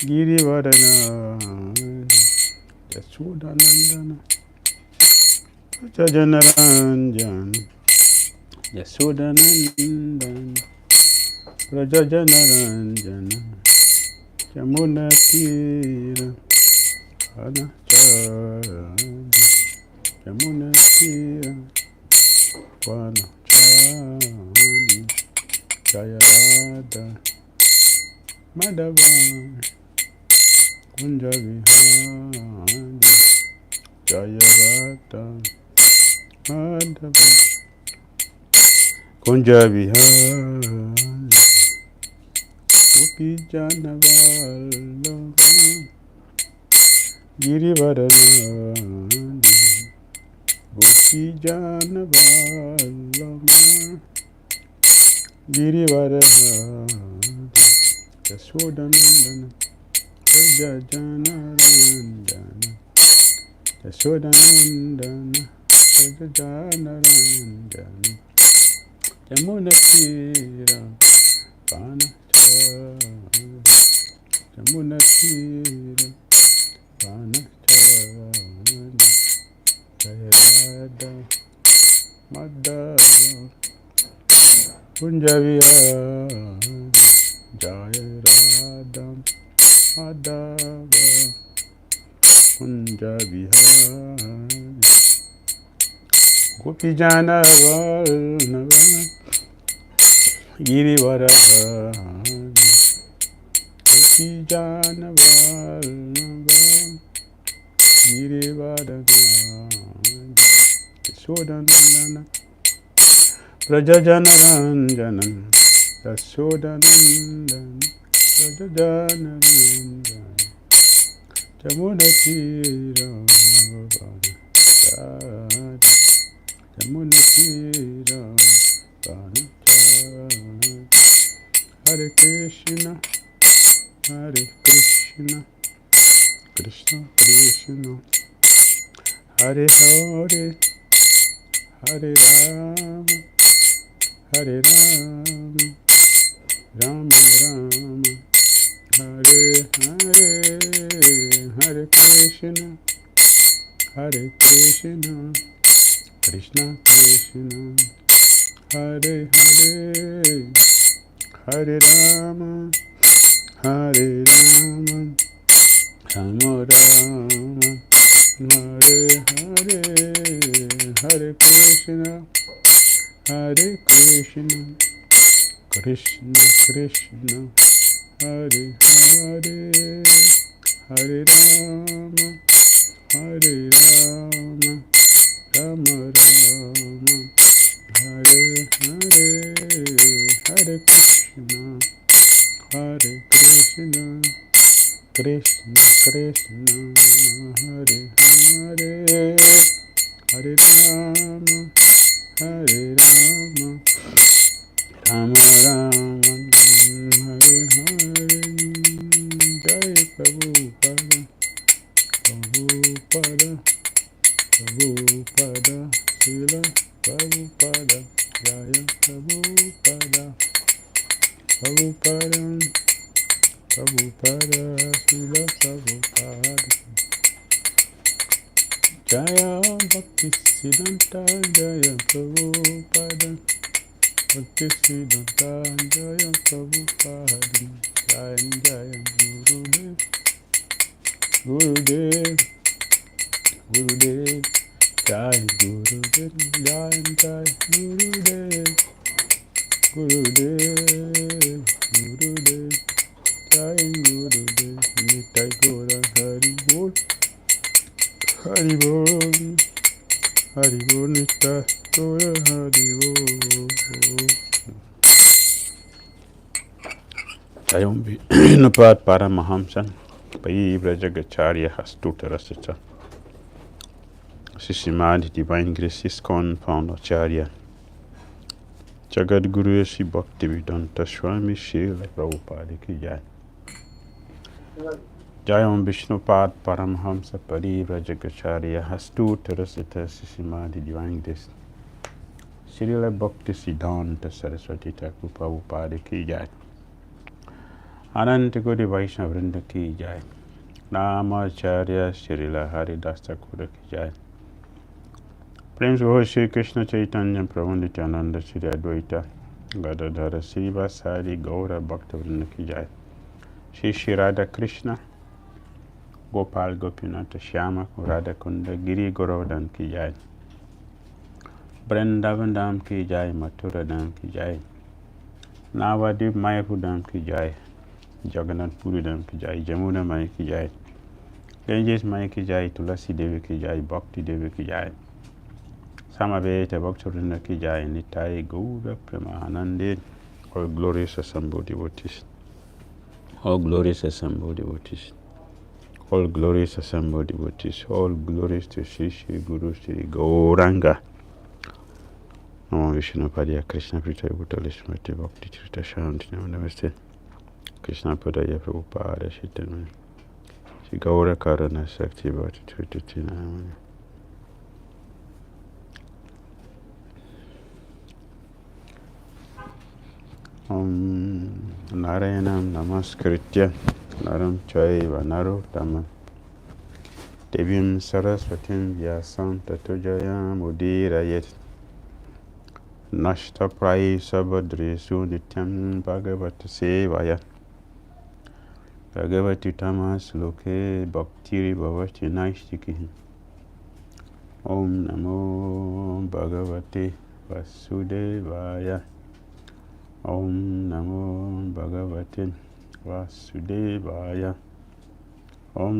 Girivarana Yasudanandana Rajajanaranjan Yasudanandan Rajajanaranjana Yamunatira Anachari Yamunatira Vanachari Jayarada Madhava Kunja Vihari Jayarada Madhava Kunja Vihari Gopi Janavallabha Girivaranadi Gopi Janavallabha Girivaranadi Yashodanandana Rajajanaranjana Yashodanandana Rajajanaranjana Yamunatira Vanachari Yamunatira Vanachari Jayarada Madhava Kunjavihari Jayarada Madhava Kunjavihari Gopi Janavallabha Girivaranadi Gopi Janavallabha Girivaranadi Yashodanandana Rajajanaranjanam Yashodanandana Rajajanaranjanam Yamunatira Vanachari Yamunatira Vanachari Hare Krishna Hare Krishna Krishna Krishna Hare Hare Hare Rama Hare Rama Rama Rama Hare Hare Hare Krishna Hare Krishna Krishna Krishna Hare Hare Hare Rama Hare Rama Rama Rama Hare Hare Hare Krishna Hare Krishna Krishna Krishna Hare Hare Hare Rama Hare Rama Rama Rama Hare Hare Hare Krishna Hare Krishna Krishna Krishna Hare Hare Hare Rama Hare Rama Rama Rama Hare Hare Jai Prabhupada Prabhupada Prabhupada Srila Prabhupada Jaya Prabhupada Prabhupada Prabhupada Srila Prabhupada Jaya Bhakti Siddhanta Jaya Prabhupada Bhakti Siddhanta Jaya Prabhupada Jaya Jaya Gurudev Gurudev Gurudev Jai Gurudev Jai Jai Gurudev Gurudev Gurudev Jai Gurudev Nitai Gora Hari Bol Hari Bol Hari Bol Nitai Gora Hari Bol Jayam Vinupad Paramahamsan Pai Vrajagacharya Hastutarascha Sishimadi Divine Grace ISKCON Founder Acharya Jagat Guru Shri Bhakti Vedanta Swami Srila Prabhupada Ki Jai Jayam Vishnupad Paramahamsa Pai Vrajagacharya Hastutarascha Sishimadi Divine Grace Srila Bhakti Siddhanta Saraswati Thakur Prabhupada Ki Jai अनंत कोटि वैष्णव वृंद की जय। नामाचार्य श्रीला हरिदास ठाकुर की जय। प्रेम से हो श्री कृष्ण चैतन्य प्रभु नित्यानंद श्री अद्वैता गदाधर श्रीवासादि गौर भक्त वृंद की जय। श्री श्री राधा कृष्ण गोपाल गोपीनाथ श्याम राधा कुंड गिरी गोवर्धन की जय। वृंदावन धाम की जय। मथुरा धाम की जय। नवद्वीप मायापुर धाम की जय। जगन्नाथपुरी धाम की जय। जमुना माई की जय। गंजेश माई की जय। तुलसी देवी की जय। भक्ति देवी की जय। समवेत भक्तवृंद की जय। निताय गौर प्रेमानंदे। All glorious assembled devotees. All glorious assembled devotees. All glorious assembled devotees. All glories to Sri Sri Guru Sri Gauranga. Namo Vishnu Padaya Krishna Prita Bhutale Smriti Bhakti Trita Shanti Namaste. Krishna Padaya Prabhupada Shaitan Shri Gaurakarana Sakti Bhakti Trita Tinamani. Narayanam Namaskritya Naram Chaiva Narottamam Devim Saraswatim Vyasam Tato Jayam Udirayet Nashta Prai Sabadresu Nityam Bhagavata Sevaya Bhagavati Tamas Loke Bhakti Vaibhava Naistiki. Om Namo Bhagavate Vasudevaya. Om Namo Bhagavate Vasudevaya. Om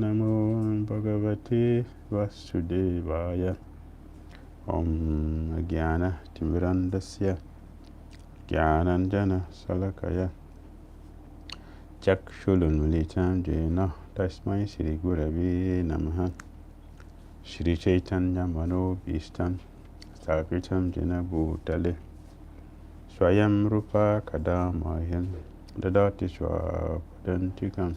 Namo Bhagavate Vasudevaya. Om Jnana Timirandasya Jnananjana Salakaya Chakshulunmilitam Jena Tasmai Shri Gurave Namaha. Shri Chaitanya Mano Bhistam Stapitam Jena Bhutale Swayam Rupa Kadamayam Dadati Swapadantikam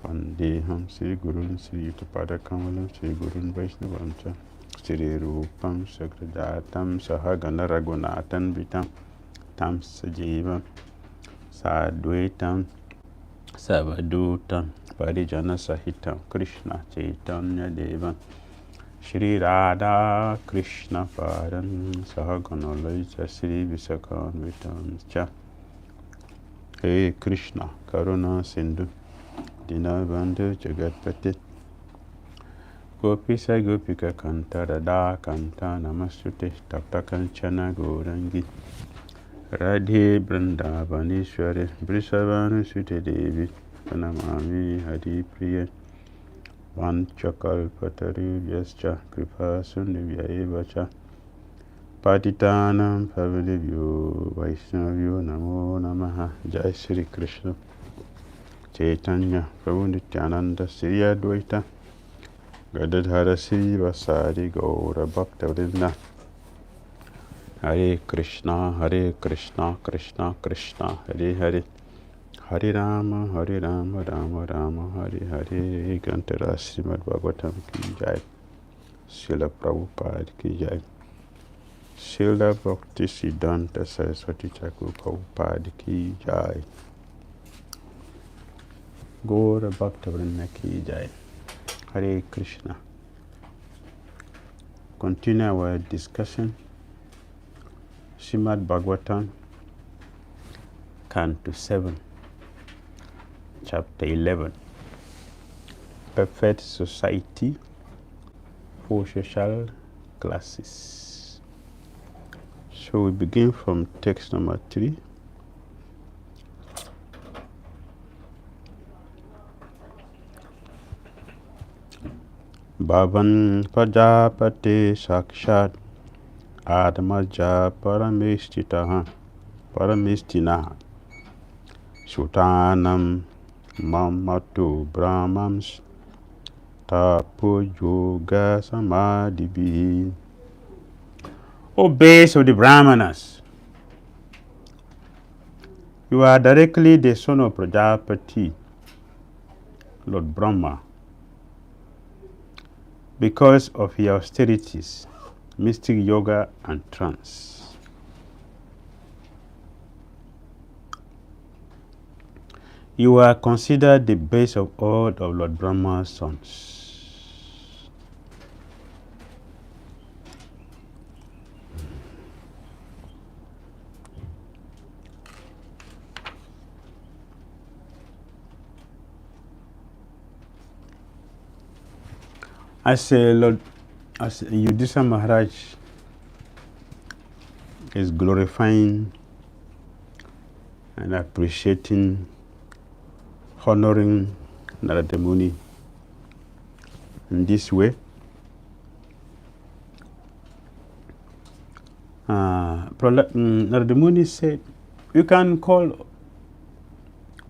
Vandeham Sri Gurun Sri Yuttapada Kamalam Sri Gurun Vaishnavamcha Sri Rupam Sagradatam Sahagana Raghunathan Vitam Tam Sajivam Sadvaitam Savadutam Parijana Sahitam Krishna Chaitanya Devam Shri Radha Krishna Param Sahagana Laita Sri Visakan Vitam Cha. Hey Krishna Karuna Sindhu Dinabandhu Jagatpati Gopisa Gopika Kanta Radha Kanta Namastute Tapta Kanchana Gourangi Radhe Vrindavaneshwari Brisavanu Sute Devi Pranamami Hari Priya Vanchakalpatarubhyascha Kripa Sundivyaevacha Patitanam Pavilivyo Vaishnavyo Namo Namaha. Jai Sri Krishna Chaitanya Prabhu Nityananda Sri Advaita Gadadhara Sri Vasari Gaura Bhakta Vrinda. Hare Krishna Krishna Krishna Hare Hare Hare Rama Rama Rama Hare Hare. Grantara Srimad Bhagavatam ki jai. Srila Prabhupada ki jai. Srila Bhakti Siddhanta Saraswati Thakur Prabhupada ki jai. Gaura Bhakta Vrinda ki jai. Hare Krishna. Continue our discussion. Srimad Bhagavatam, Canto 7, Chapter 11, Perfect Society for Social Classes. So we begin from text number 3. Bhavan Prajapate Sakshat Adamaja Paramestinaha Sutanam Mamatu Brahmams Tapo Yoga Samadhibi. O base of the Brahmanas, you are directly the son of Prajapati, Lord Brahma, because of your austerities, mystic yoga and trance. You are considered the base of all of Lord Brahma's sons. As Yudhishthira Maharaj is glorifying and appreciating, honoring Narada Muni in this way, Narada Muni said, you can call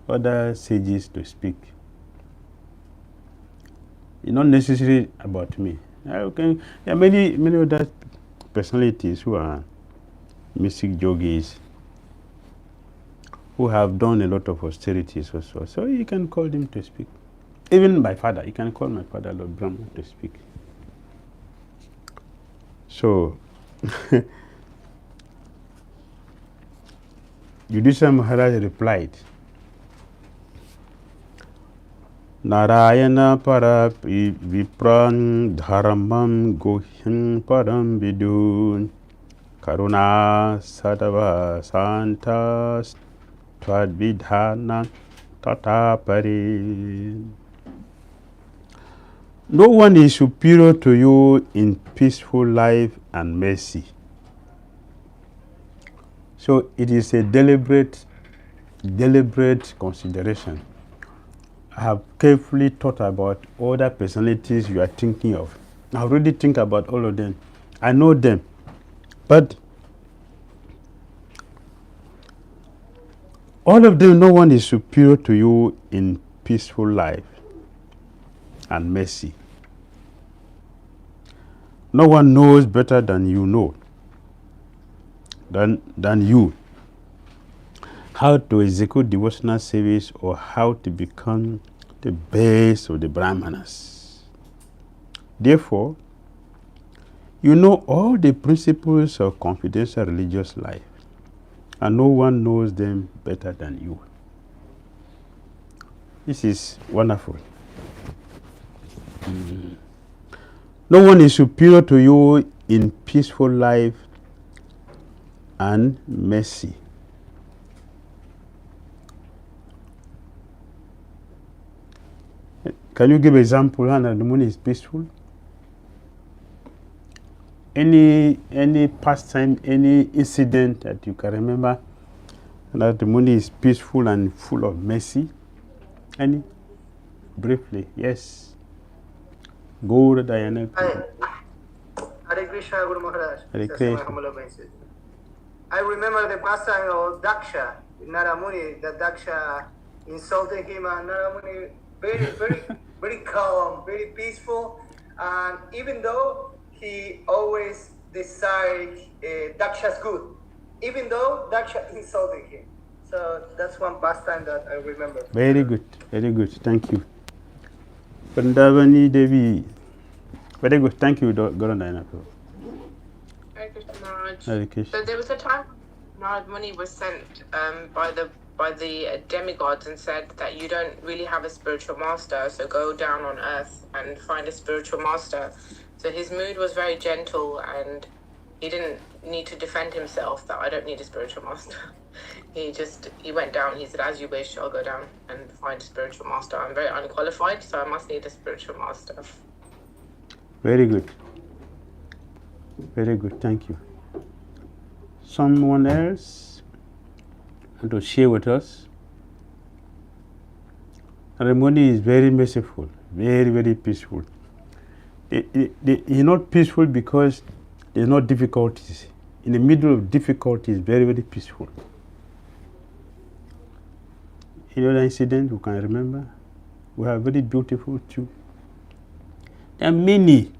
other sages to speak. It's not necessary about me. There are many other personalities who are mystic yogis who have done a lot of austerities also. So you can call them to speak. Even my father, you can call my father Lord Brahma to speak. So Yudhishthira Maharaj replied, Narayana para vipran dharamam guhyam param vidun karuna sadava santas twadvidhana tatapari. No one is superior to you in peaceful life and mercy. So it is a deliberate consideration. I have carefully thought about all the personalities you are thinking of. I already think about all of them. I know them. But all of them, no one is superior to you in peaceful life and mercy. No one knows better than you know, than you, how to execute devotional service or how to become the base of the Brahmanas. Therefore, you know all the principles of confidential religious life, and no one knows them better than you. This is wonderful. No one is superior to you in peaceful life and mercy. Can you give example how the moon is peaceful? Any pastime, any incident that you can remember that the moon is peaceful and full of mercy? Any? Briefly, yes. Go Diana. Hare Krishna, Guru Maharaj. Hare Krishna. I remember the pastime of Daksha, Naramuni, that Daksha insulted him, and Naramuni very calm, very peaceful, and even though he always desired Daksha's good, even though Daksha insulted him. So that's one pastime that I remember. Very good, thank you. Pandavani Devi. Very good, thank you, Guru Diana. Hare Krishna Maharaj. Hare Krishna. So there was a time Narad Muni was sent by the demigods and said that you don't really have a spiritual master, so go down on earth and find a spiritual master. So his mood was very gentle and he didn't need to defend himself that I don't need a spiritual master. He went down, he said, as you wish, I'll go down and find a spiritual master. I'm very unqualified, so I must need a spiritual master. Very good. Very good, thank you. Someone else want to share with us? Ramoni is very merciful, very peaceful. He's not peaceful because there's no difficulties. In the middle of difficulties, very peaceful. Any other incident you can remember? We have very beautiful too. There are many.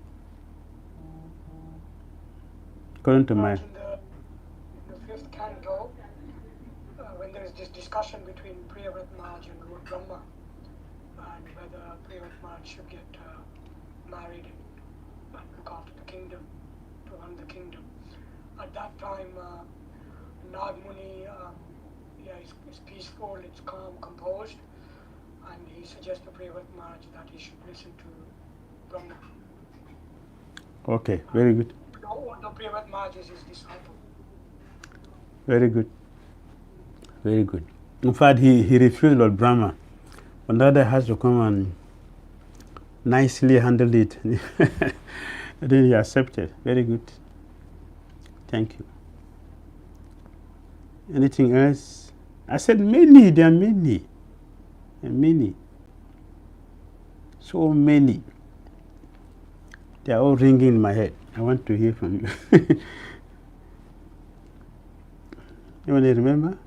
According to my... In the fifth canto, when there is this discussion between Priyavrat Maharaj and Lord Brahma, and whether Priyavrat Maharaj should get married and look after the kingdom, to run the kingdom. At that time, Nag Muni is peaceful, it's calm, composed, and he suggests to Priyavrat Maharaj that he should listen to Brahma. Okay, very good. The Priyavrat Maharaj is his disciple. Very good. Very good. In fact, he refused Lord Brahma. Another has to come and nicely handle it. Then he accepted. Very good. Thank you. Anything else? I said many, there are many. Many. So many. They are all ringing in my head. I want to hear from you. You want to remember?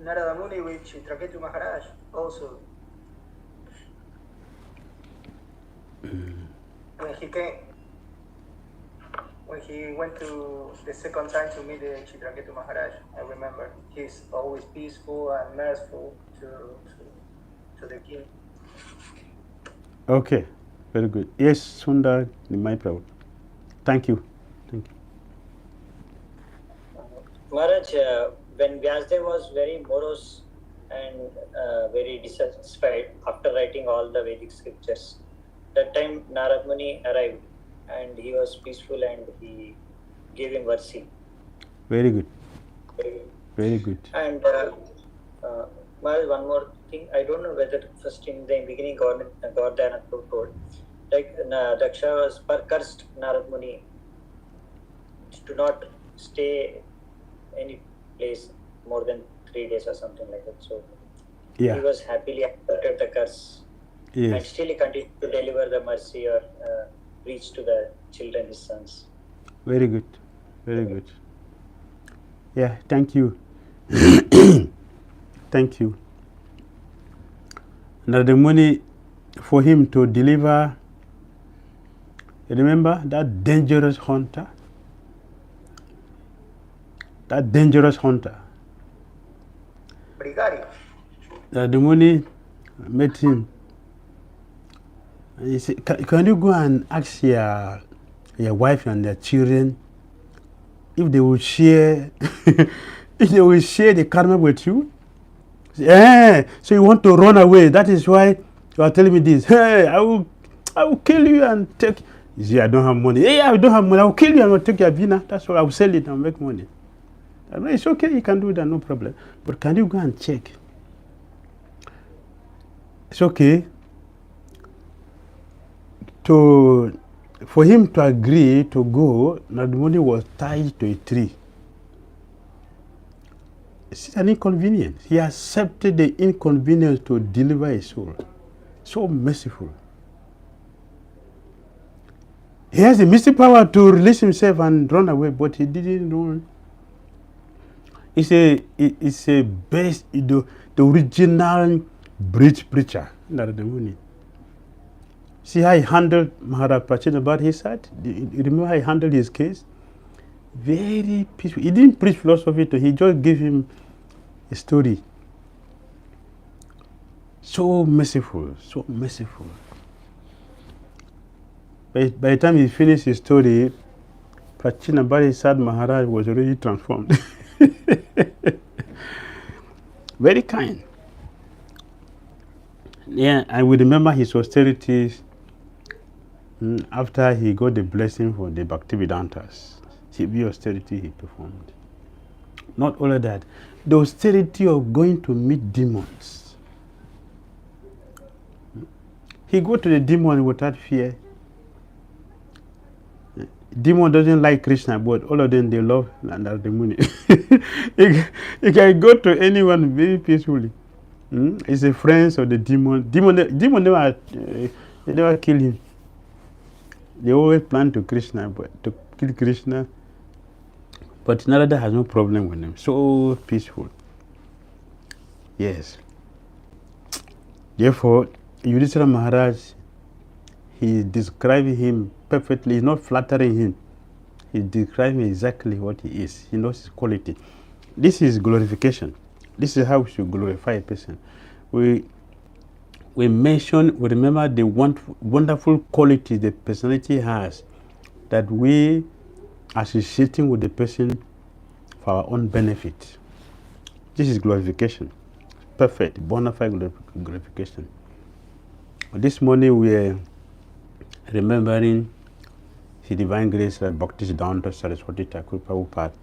Narada Muni with Chitraketu Maharaj also. When he came, when he went to the second time to meet the Chitraketu Maharaj, I remember he's always peaceful and merciful to the king. Okay, very good. Yes, Sundar, my proud. Thank you. Thank you. Maharaj, when Vyasdev was very morose and very dissatisfied after writing all the Vedic scriptures, that time Narad Muni arrived and he was peaceful and he gave him mercy. Very good. Very good. And Maharaj, one more thing, I don't know whether first in the beginning Gordana told, like Daksha was cursed Narad Muni to not stay any place more than 3 days or something like that. So Yeah. he was happily accepted the curse. Yes. And still he continued to deliver the mercy or reach to the children, his sons. Very good. Very good. Yeah, thank you. Thank you. Now the money for him to deliver, remember that dangerous hunter? That dangerous hunter. Brigari. The money met him. He said, can you go and ask your wife and their children if they will share if they will share the karma with you? Yeah, so you want to run away. That is why you are telling me this. Hey, I will kill you and take. You see, I don't have money. Hey, I don't have money. I will kill you and I will take your vina. That's why I will sell it and make money. I mean, it's okay, you can do that, no problem. But can you go and check? It's okay for him to agree to go. Nadmoni was tied to a tree. It's an inconvenience. He accepted the inconvenience to deliver his soul. So merciful. He has the mystic power to release himself and run away, but he didn't run. It's a best, the original bridge preacher, Narada Muni. See how he handled Maharaj Prachina about his side? You remember how he handled his case? Very peaceful. He didn't preach philosophy to him, he just gave him a story. So merciful, so merciful. By the time he finished his story, Prachina Bharisad Maharaj was already transformed. Very kind. Yeah, I will remember his austerities after he got the blessing for the Bhakti Vedantas. Severe austerity he performed. Not all of that. The austerity of going to meet demons. He go to the demon without fear. Demon doesn't like Krishna, but all of them, they love Narada Muni. You can go to anyone very peacefully. He's a friend of the demon. Demon never kill him. They always plan to kill Krishna. But Narada has no problem with him. So peaceful. Yes. Therefore, Yudhishthira Maharaj, he described him perfectly. He's not flattering him. He's describing exactly what he is. He knows his quality. This is glorification. This is how we should glorify a person. We remember the wonderful qualities the personality has, that we associating with the person for our own benefit. This is glorification. Perfect, bona fide glorification. This morning we are remembering His Divine Grace Bhakti Dhira Damodara Saraswati Thakur Prabhupada.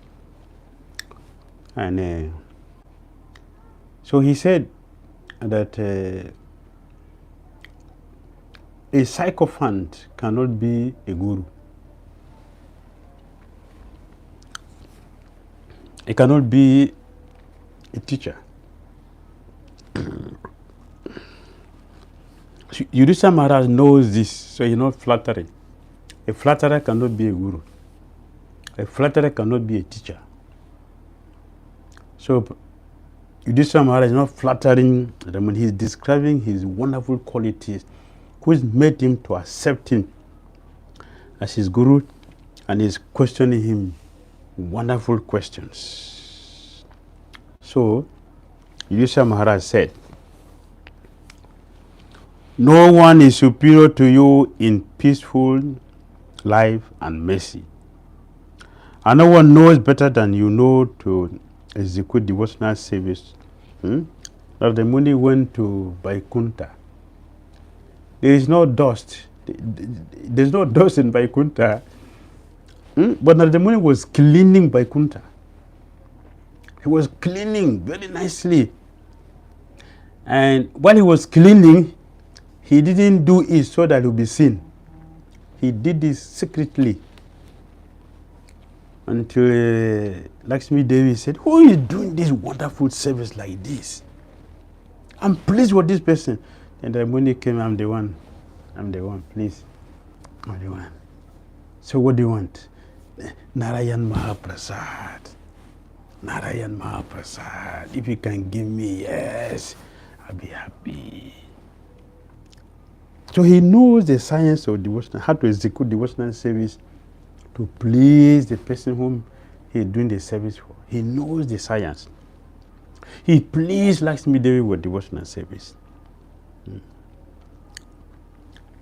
And so he said that a sycophant cannot be a guru. It cannot be a teacher. Yudhishthira Maharaj knows this, so he's not flattering. A flatterer cannot be a guru. A flatterer cannot be a teacher. So Yudhishthira Maharaj is not flattering Ramana. He's describing his wonderful qualities, which made him to accept him as his guru, and is questioning him wonderful questions. So Yudhishthira Maharaj said, no one is superior to you in peaceful life and mercy. And no one knows better than you know to execute devotional service. Narada Muni went to Vaikuntha. There is no dust. There's no dust in Vaikuntha. But Narada Muni was cleaning Vaikuntha. He was cleaning very nicely. And while he was cleaning, he didn't do it so that it would be seen. He did this secretly. Until Lakshmi Devi said, who is doing this wonderful service like this? I'm pleased with this person. And the Muni came, I'm the one, please. I'm the one. So what do you want? Narayan Mahaprasad. Narayan Mahaprasad. If you can give me, yes, I'll be happy. So he knows the science of devotion, how to execute devotional service to please the person whom he is doing the service for. He knows the science. He pleased Lakshmi Devi with devotional service.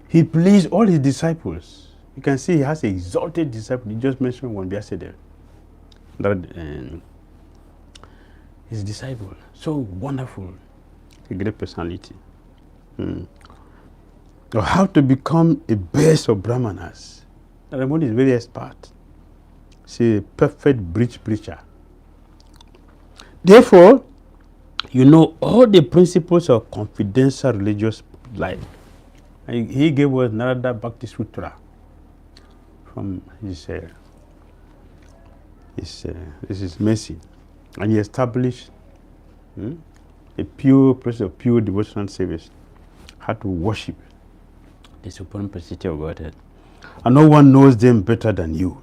He pleased all his disciples. You can see he has an exalted disciple. He just mentioned one yesterday. His disciple, so wonderful, a great personality. So how to become a best of Brahmanas. Ramon is very expert. She's a perfect bridge preacher. Therefore, you know all the principles of confidential religious life. And he gave us Narada Bhakti Sutra from his mercy. And he established a pure process of pure devotional service, how to worship the Supreme Personality of Godhead. And no one knows them better than you.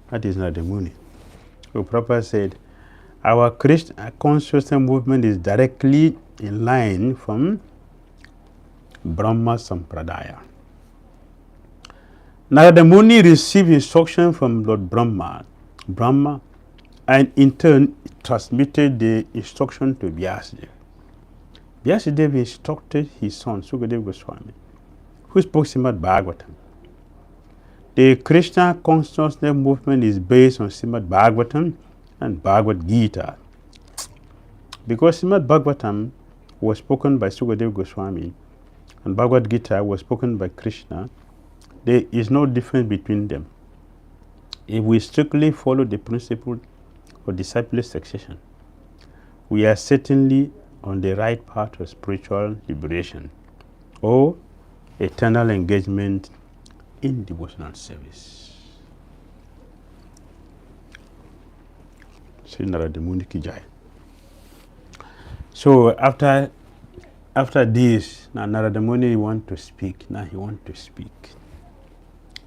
That is not the Muni. So Prabhupada said, our Krishna consciousness movement is directly in line from Brahma Sampradaya. Narada Muni received instruction from Lord Brahma, and in turn transmitted the instruction to Vyasadeva. Vyasadeva instructed his son Sukadeva Goswami, who spoke Srimad Bhagavatam. The Krishna consciousness movement is based on Srimad Bhagavatam and Bhagavad Gita. Because Srimad Bhagavatam was spoken by Sukadeva Goswami and Bhagavad Gita was spoken by Krishna, there is no difference between them. If we strictly follow the principle of disciplic succession, we are certainly on the right path of spiritual liberation or eternal engagement in devotional service. Sri Narada Muni Ki Jai. So after this, now Narada Muni wants to speak. Now he wants to speak.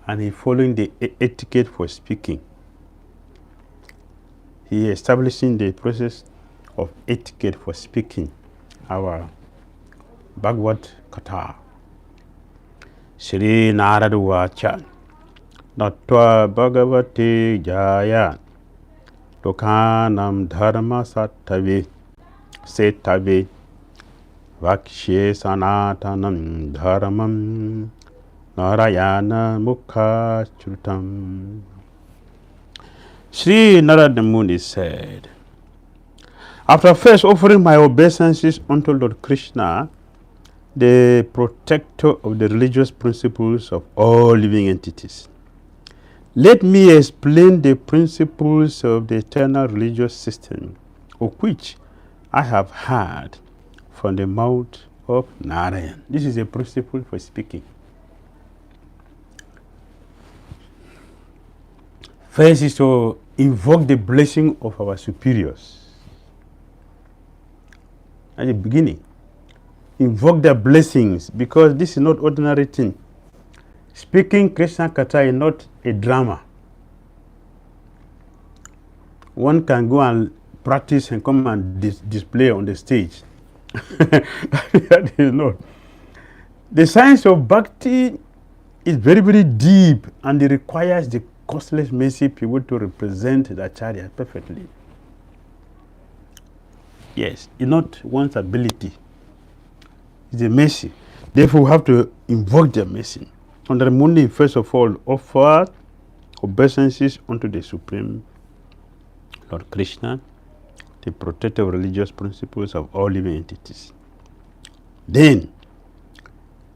And he following the etiquette for speaking. He establishing the process of etiquette for speaking. Our Bhagavad Katha. Shri Narada Vacha Natva Bhagavate Jaya Lokanam Dharma Sattave Setave Vakshe Sanatanam Dharmam Narayana Mukha Chrutam. Sri Narada Muni said, after first offering my obeisances unto Lord Krishna, the protector of the religious principles of all living entities, let me explain the principles of the eternal religious system, of which I have heard from the mouth of Narayan. This is a principle for speaking. First is to invoke the blessing of our superiors. At the beginning, invoke their blessings, because this is not ordinary thing. Speaking Krishna Katha is not a drama. One can go and practice and come and display on the stage. That is not. The science of bhakti is very, very deep, and it requires the costless mercy people to represent the acharya perfectly. Yes, it's not one's ability. It's a mercy. Therefore, we have to invoke their mercy. On the Muni, first of all, offer obeisances unto the Supreme Lord Krishna, the protector of religious principles of all living entities. Then,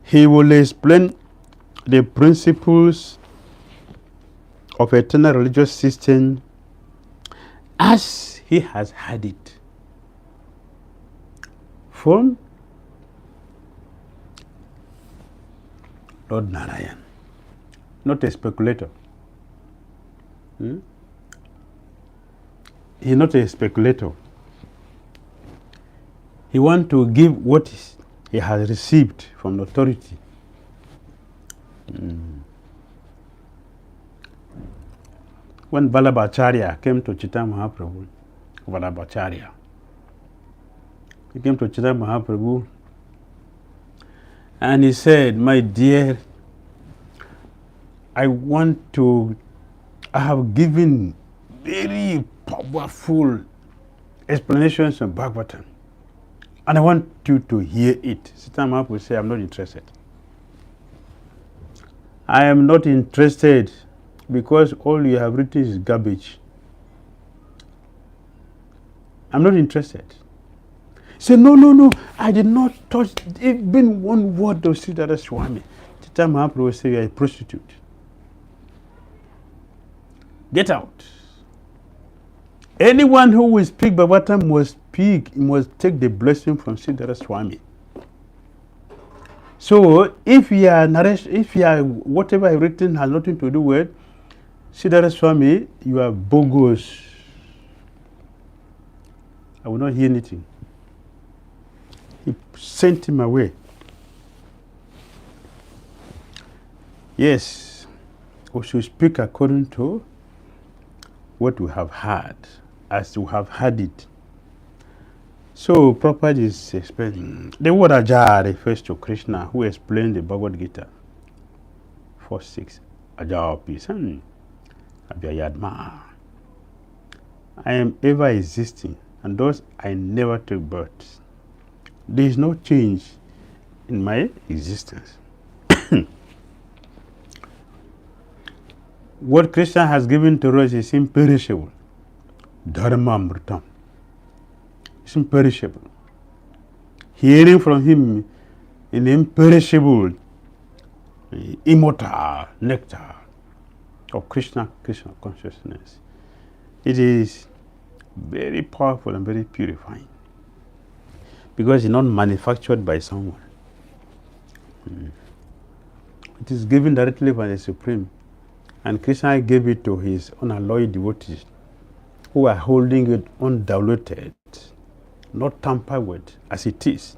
he will explain the principles of eternal religious system as he has had it from Lord Narayan, not a speculator. He's not a speculator. He wants to give what he has received from the authority. When Vallabhacharya came to Chaitanya Mahaprabhu, Vallabhacharya, he came to Chaitanya Mahaprabhu and he said, my dear, I have given very powerful explanations of Bhagavatam, and I want you to hear it. Chaitanya Mahaprabhu said, I'm not interested. I am not interested because all you have written is garbage. I'm not interested. He said, no, I did not touch even one word of Sri Dhira Swami. Chaitanya Mahaprabhu said, you are a prostitute. Get out. Anyone who will speak Bhagavatam must take the blessing from Sri Dhira Swami. So if you are whatever I've written has nothing to do with Sri Dhira Swami, you are bogus. I will not hear anything. He sent him away. Yes, we should speak according to what we have heard, as we have heard it. So Prabhupada is explaining. The word Aja refers to Krishna, who explained the Bhagavad Gita 4:6. Aja Pisan Abhyayadma. I am ever existing, and thus I never take birth. There is no change in my existence. What Krishna has given to us is imperishable. Dharma Amritam. It's imperishable. Hearing from him in imperishable, immortal nectar of Krishna consciousness. It is very powerful and very purifying, because it's not manufactured by someone. It is given directly by the Supreme, and Krishna gave it to his unalloyed devotees, who are holding it undiluted, not tampered with, as it is.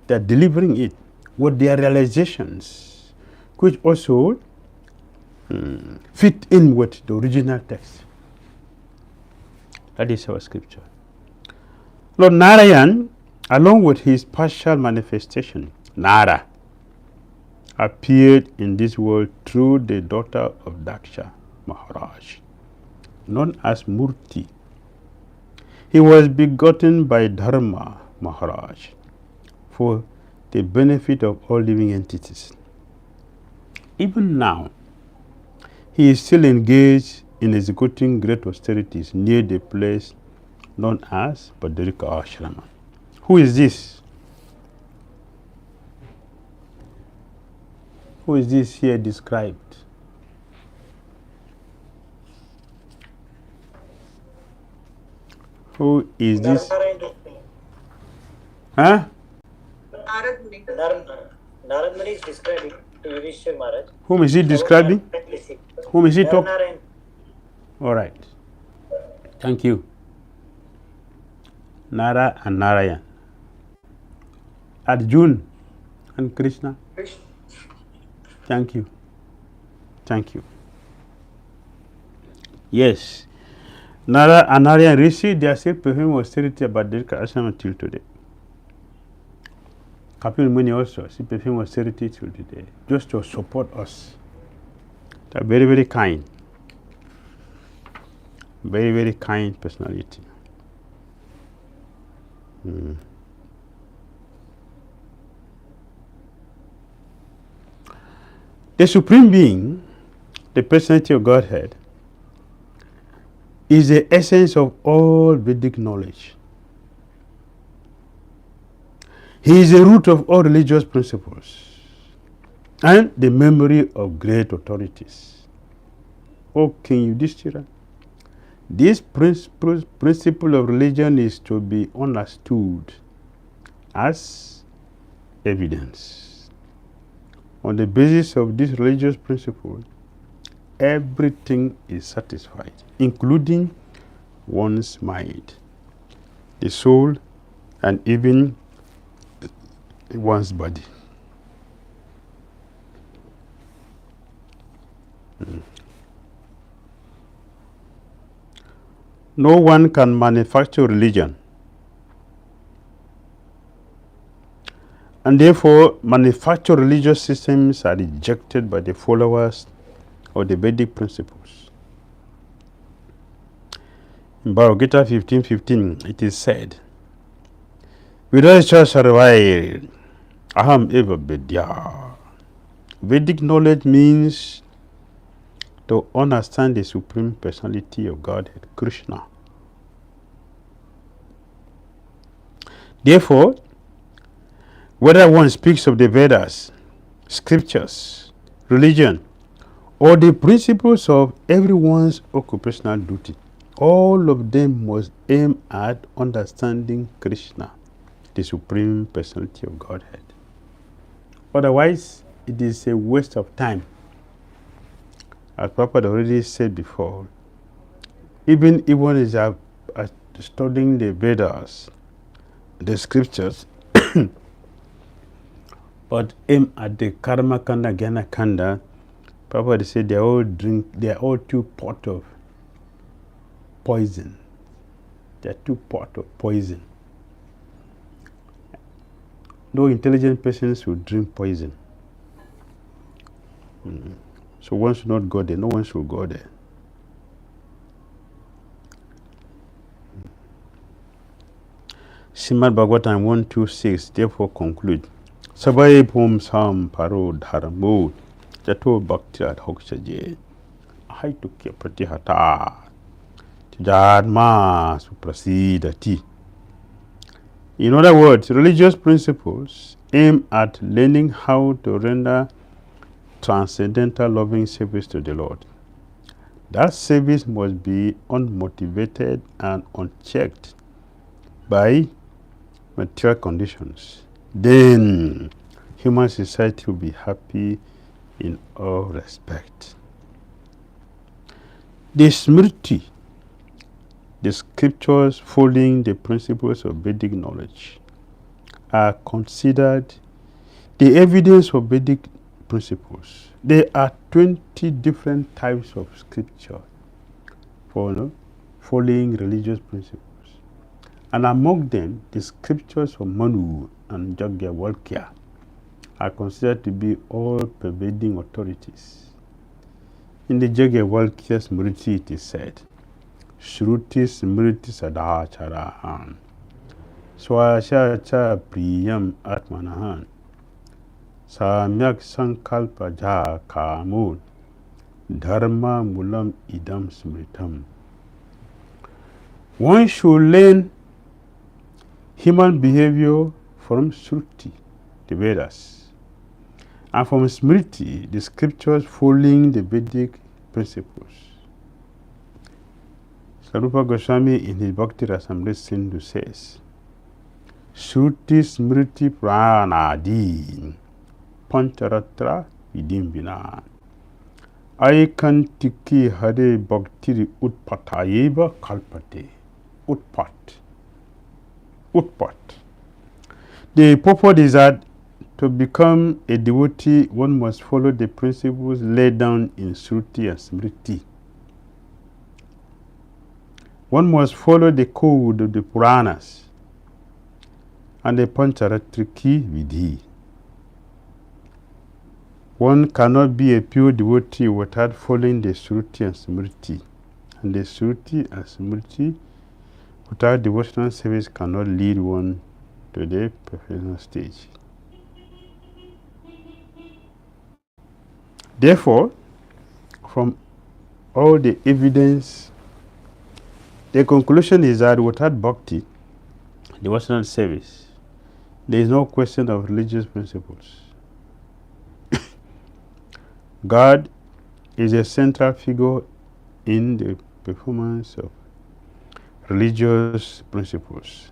They are delivering it with their realizations, which also fit in with the original text. That is our scripture. Lord Narayan, along with his partial manifestation, Nara, appeared in this world through the daughter of Daksha Maharaj, known as Murti. He was begotten by Dharma Maharaj for the benefit of all living entities. Even now, he is still engaged in executing great austerities near the place known as Badrika Ashrama. Who is this? Who is this here described? Who is this? Huh? Narad Muni is describing to Yudhishthira Maharaj. Whom is he describing? Whom is he talking? All right. Thank you. Nara and Narayan. Arjun and Krishna. Thank you. Thank you. Yes. Nara and Narayan Rishi, they are still performing austerity about Dhira Ashrama until today. Kapil Muni also still performing austerity till today, just to support us. They are very, very kind. Very, very kind personality. The Supreme Being, the personality of Godhead, is the essence of all Vedic knowledge. He is the root of all religious principles and the memory of great authorities. O King Yudhishthira, this principle of religion is to be understood as evidence. On the basis of this religious principle, everything is satisfied, including one's mind, the soul, and even one's body. No one can manufacture religion, and therefore manufactured religious systems are rejected by the followers of the Vedic principles. In Bhagavad Gita 15:15, it is said, Vidascha sarvai aham eva vidya. Vedic knowledge means to understand the Supreme Personality of Godhead, Krishna. Therefore, whether one speaks of the Vedas, scriptures, religion, or the principles of everyone's occupational duty, all of them must aim at understanding Krishna, the Supreme Personality of Godhead. Otherwise, it is a waste of time. As Papa already said before, even if one is studying the Vedas, the scriptures, but aim at the Karma Kanda, Jnana Kanda, Papa said they are all two pot of poison. They are two pot of poison. No intelligent persons will drink poison. So one should not go there. No one should go there. Srimad Bhagavatam 126 therefore conclude. Sabai Pum Sam Paro Dharmo Jato Bhakti Adhokshaje Haituke Pratihata Tijadma Suprasidati. In other words, religious principles aim at learning how to render transcendental loving service to the Lord. That service must be unmotivated and unchecked by material conditions. Then human society will be happy in all respect. The Smriti, the scriptures following the principles of Vedic knowledge, are considered the evidence of Vedic principles. There are 20 different types of scripture for following religious principles. And among them, the scriptures of Manu and Yajnavalkya are considered to be all-pervading authorities. In the Yajnavalkya Smriti, it is said, Shruti Smriti Sadacharahan Swashacha Priyam Atmanahan Samyak Sankalpa Ja Kamud Dharma mulam idam smritam. One should learn human behavior from Shruti, the Vedas, and from Smriti, the scriptures following the Vedic principles. Sarupa Goswami in his Bhakti Rasamrita Sindhu says, Shruti Smriti Pranadi Pancharatra Vidimbina Aikantiki Hare Bhaktiri Utpatayeva Kalpate. Utpat. The purport is that to become a devotee, one must follow the principles laid down in Shruti and Smriti. One must follow the code of the Puranas and the Pancharatriki Vidhi. One cannot be a pure devotee without following the Shruti and Smriti. And the Shruti and Smriti without devotional service cannot lead one to the professional stage. Therefore, from all the evidence, the conclusion is that without bhakti, devotional service, there is no question of religious principles. God is a central figure in the performance of religious principles.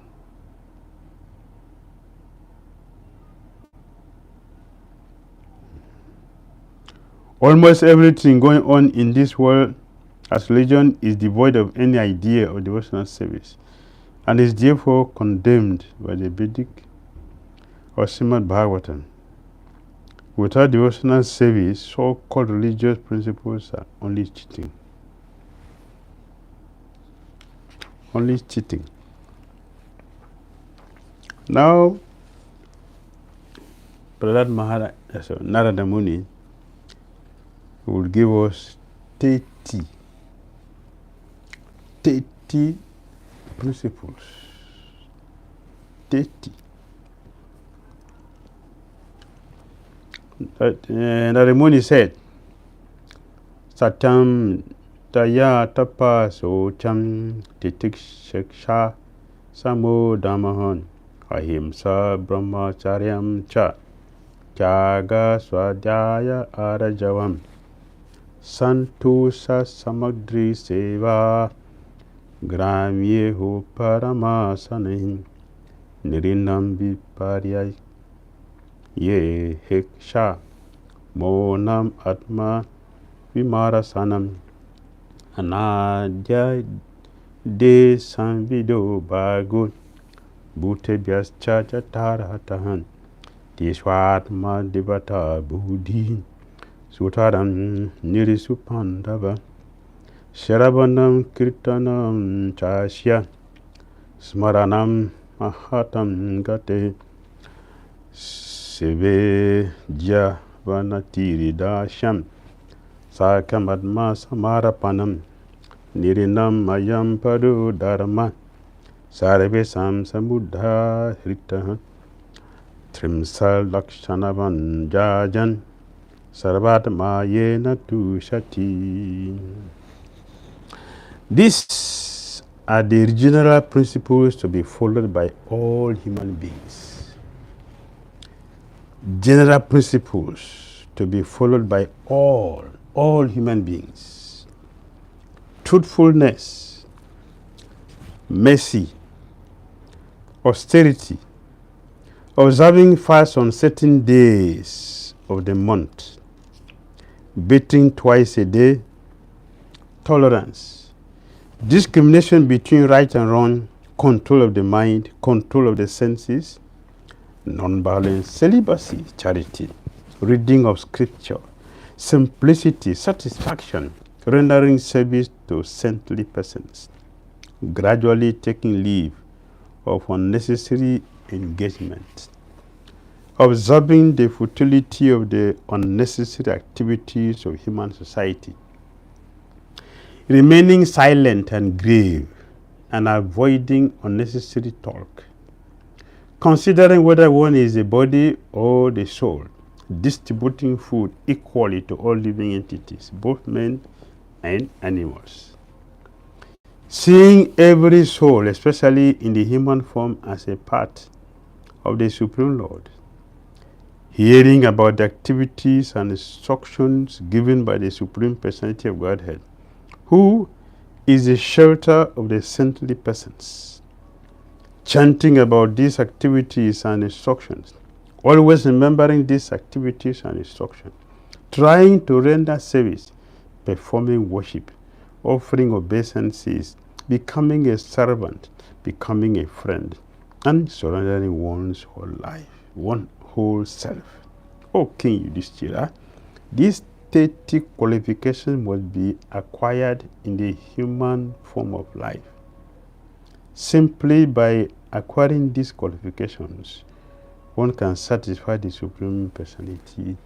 Almost everything going on in this world as religion is devoid of any idea of devotional service and is therefore condemned by the Vedic or Srimad Bhagavatam. Without devotional service, so-called religious principles are only cheating. Only cheating. Now, Prahlad Maharaj, Narada Muni, will give us 30 principles. 30. Narada Muni said, Satyam Taya Tapaso Cham Titiksha Samo Damahan Ahimsa Brahmacharyam Cha Jaga Swadhyaya Arajavam Santosa Samagdri Seva Gramyeho Paramasanahim Nirinam Viparyay Ye Heksha Monam Atma Vimarasanam Anadya De Sanvido Bagun Bhute Vyascha Chatarhatahan Tishwatma Devata Buddhi Sutaram Nirisupandava Sharavanam Kirtanam Chasya Smaranam Mahatam Gate Seve Javanatiridasham Sakamadma Samarapanam Nirinam Mayam Padu Dharma Sarve Sam Samudha Hritaha Trimsal Lakshanavan Jajan Sarvatma Yena Tu Shati. These are the general principles to be followed by all human beings. General principles to be followed by all human beings. Truthfulness, mercy, austerity, observing fast on certain days of the month, bathing twice a day, tolerance, discrimination between right and wrong, control of the mind, control of the senses, non-violence, celibacy, charity, reading of scripture, simplicity, satisfaction, rendering service to saintly persons, gradually taking leave of unnecessary engagement, observing the futility of the unnecessary activities of human society, remaining silent and grave, and avoiding unnecessary talk, considering whether one is the body or the soul, distributing food equally to all living entities, both men and animals. Seeing every soul, especially in the human form, as a part of the Supreme Lord. Hearing about the activities and instructions given by the Supreme Personality of Godhead, who is the shelter of the saintly persons. Chanting about these activities and instructions, always remembering these activities and instructions, trying to render service, performing worship, offering obeisances, becoming a servant, becoming a friend, and surrendering one's whole life, one whole self. O King Yudhishthira, these 30 qualifications must be acquired in the human form of life. Simply by acquiring these qualifications, one can satisfy the Supreme Personality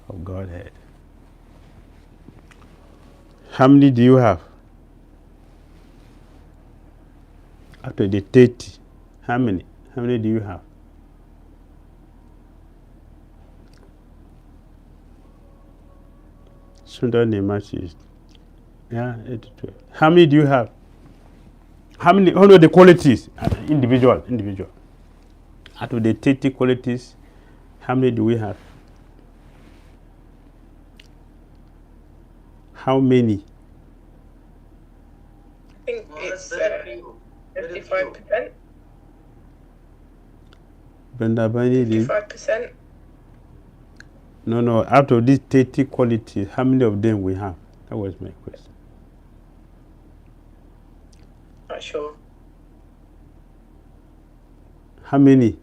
of Godhead. How many do you have? After the 30, how many? How many do you have? Sundar Nemachi. Yeah, 82. How many do you have? How many? How many of the qualities? Individual. Out of the 30 qualities, how many do we have? How many? I think it's 55%. Brenda Bani, 55%. No. Out of these 30 qualities, how many of them we have? That was my question. Not sure. How many?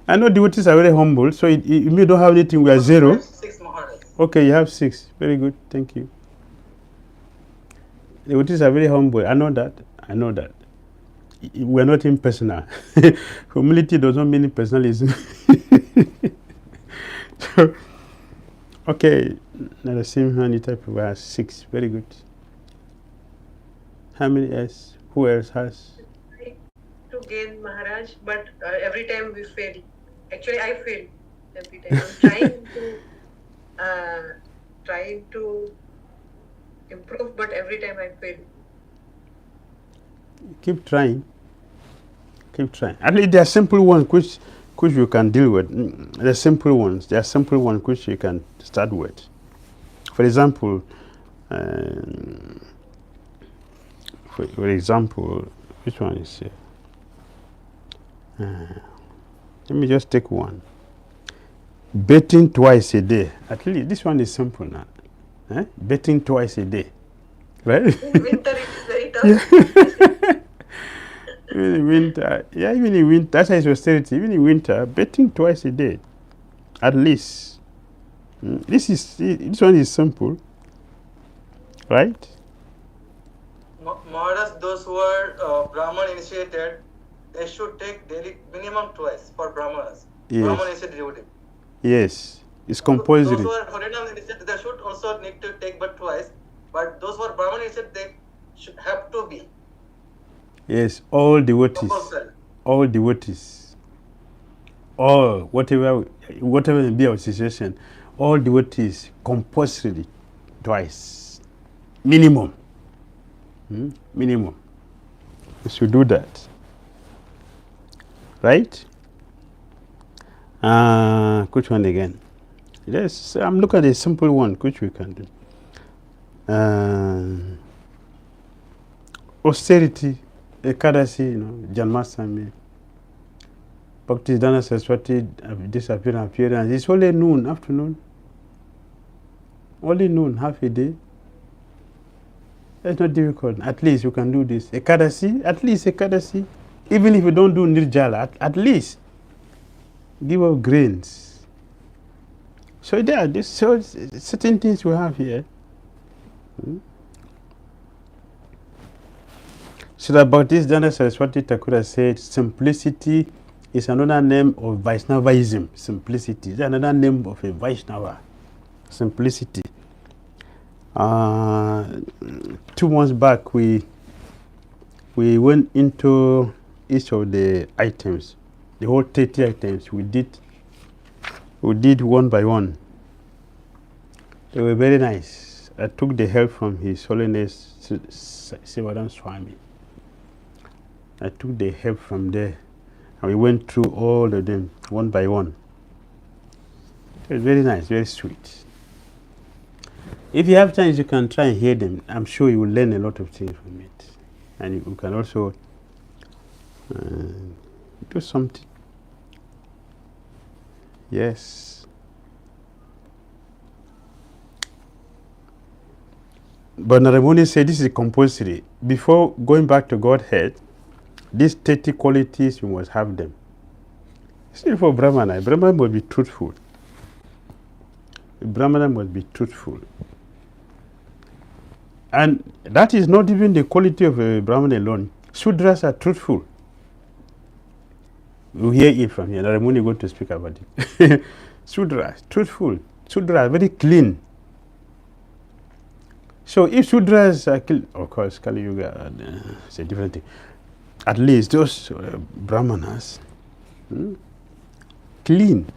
I know devotees are very humble, so if you don't have anything, we are 0. 6 Maharaj. Okay, you have 6. Very good, thank you. Devotees are very humble. I know that. We are not impersonal. Humility does not mean personalism. So, okay, now the same hand type of 6. Very good. How many else? Who else has? To gain Maharaj, but every time we fail. Actually, I fail every time. I'm trying to improve, but every time I fail. Keep trying. At least there are simple ones which you can deal with. There are simple ones which you can start with. For example, which one is here? Let me just take one. Bathing twice a day. At least this one is simple now. Bathing twice a day. Right? In winter it is very tough. Even in winter, that's why it's austerity. Even in winter, bathing twice a day. At least. This one is simple. Right? Maharaj, those who are Brahman initiated, they should take daily minimum twice for Brahmanas. Yes. Brahman initiated devotee. Yes, it's compulsory. Those who are Harinam initiated, they should also need to take but twice. But those who are Brahman initiated, they should have to be. Yes, all devotees. Compulsory. All devotees. All, whatever may be our situation, all devotees compulsorily twice. Minimum. Minimum. We should do that. Right? Which one again? Yes, I'm looking at a simple one which we can do. Austerity, Ekadasi, Janmasami, Bhakti Dhira Saraswati, disappearance. It's only noon, afternoon. Only noon, half a day. That's not difficult. At least you can do this. Ekadasi, at least Ekadasi. Even if you don't do Nirjala, at least give up grains. So there are certain things we have here. So that Bhakti Dhira Saraswati Thakur said, simplicity is another name of Vaishnavaism. Simplicity is another name of a Vaishnava. Simplicity. 2 months back, we went into each of the items. The whole 30 items we did one by one. They were very nice. I took the help from His Holiness Dhira Damodara Swami. I took the help from there, and we went through all of them one by one. It was very nice, very sweet. If you have time, you can try and hear them. I'm sure you will learn a lot of things from it. And you can also do something. Yes. But Naramuni said this is compulsory. Before going back to Godhead, these 30 qualities, you must have them. Still for Brahmana, Brahmana must be truthful. Brahmana must be truthful. And that is not even the quality of a Brahman alone. Sudras are truthful. You hear it from here. Naramuni is going to speak about it. Sudras, truthful. Sudras, very clean. So if Sudras are clean, of course, Kali Yuga is a different thing. At least those Brahmanas, clean.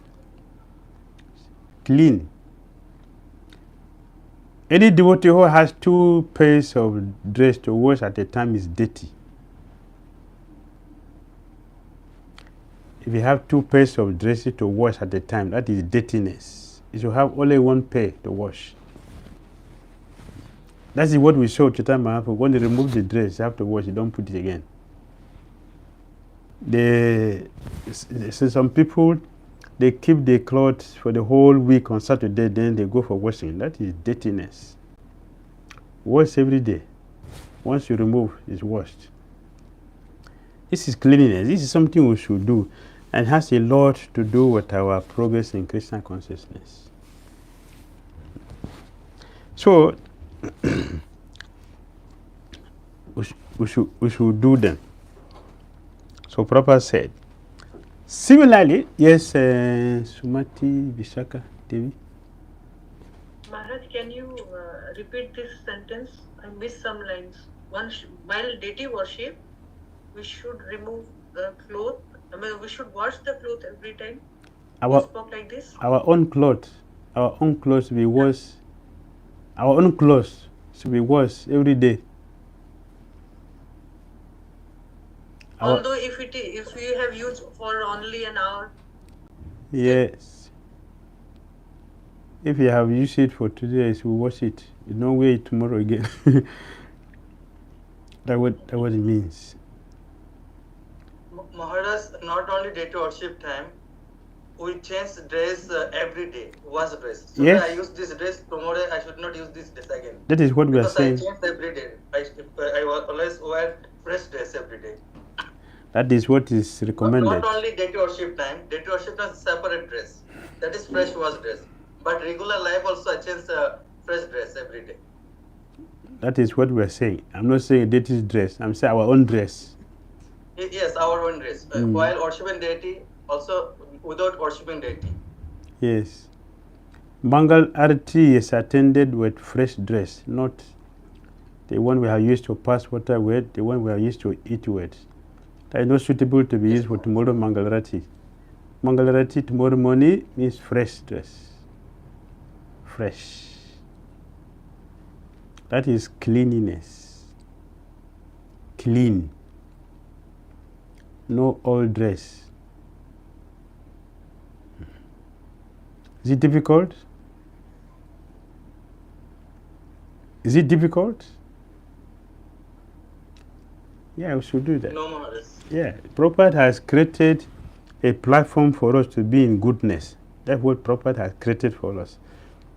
Clean. Any devotee who has 2 pairs of dress to wash at a time is dirty. If you have 2 pairs of dresses to wash at a time, that is dirtiness. You should have only 1 pair to wash. That is what we saw Chaitanya Mahaprabhu. When you remove the dress, you have to wash, you don't put it again. So some people, they keep the clothes for the whole week on Saturday, then they go for washing. That is dirtiness. Wash every day. Once you remove, it's washed. This is cleanliness. This is something we should do, and has a lot to do with our progress in Krishna consciousness. So, we should do them. So Prabhupada said. Similarly, yes, Sumati Vishaka Devi. Maharaj, can you repeat this sentence? I missed some lines. While deity worship, we should remove the cloth. I mean, we should wash the cloth every time. You spoke like this. Our own clothes we wash. Our own clothes should be washed every day. Although if we have used for only an hour. Yes. If you have used it for 2 days, we wash it. You don't wear it tomorrow again. That's what it means. Maharaj, not only day to worship time, we change dress every day, wash dress. So yes. I use this dress, tomorrow I should not use this dress again. That is what we are saying. Because I change every day. I always wear fresh dress every day. That is what is recommended. Not only day to worship time, day to worship time is separate dress. That is fresh wash dress. But regular life also I change fresh dress every day. That is what we are saying. I'm not saying deity's dress. I'm saying our own dress. Yes, our own dress. While worshiping deity, also without worshiping deity. Yes. Mangal Arati is attended with fresh dress, not the one we are used to pass water with, the one we are used to eat with. That is not suitable to be used for tomorrow Mangalarati. Mangalarati tomorrow morning means fresh dress. Fresh. That is cleanliness. Clean. No old dress. Is it difficult? Is it difficult? Yeah, we should do that. No more. Yeah, Prabhupada has created a platform for us to be in goodness. That's what Prabhupada has created for us.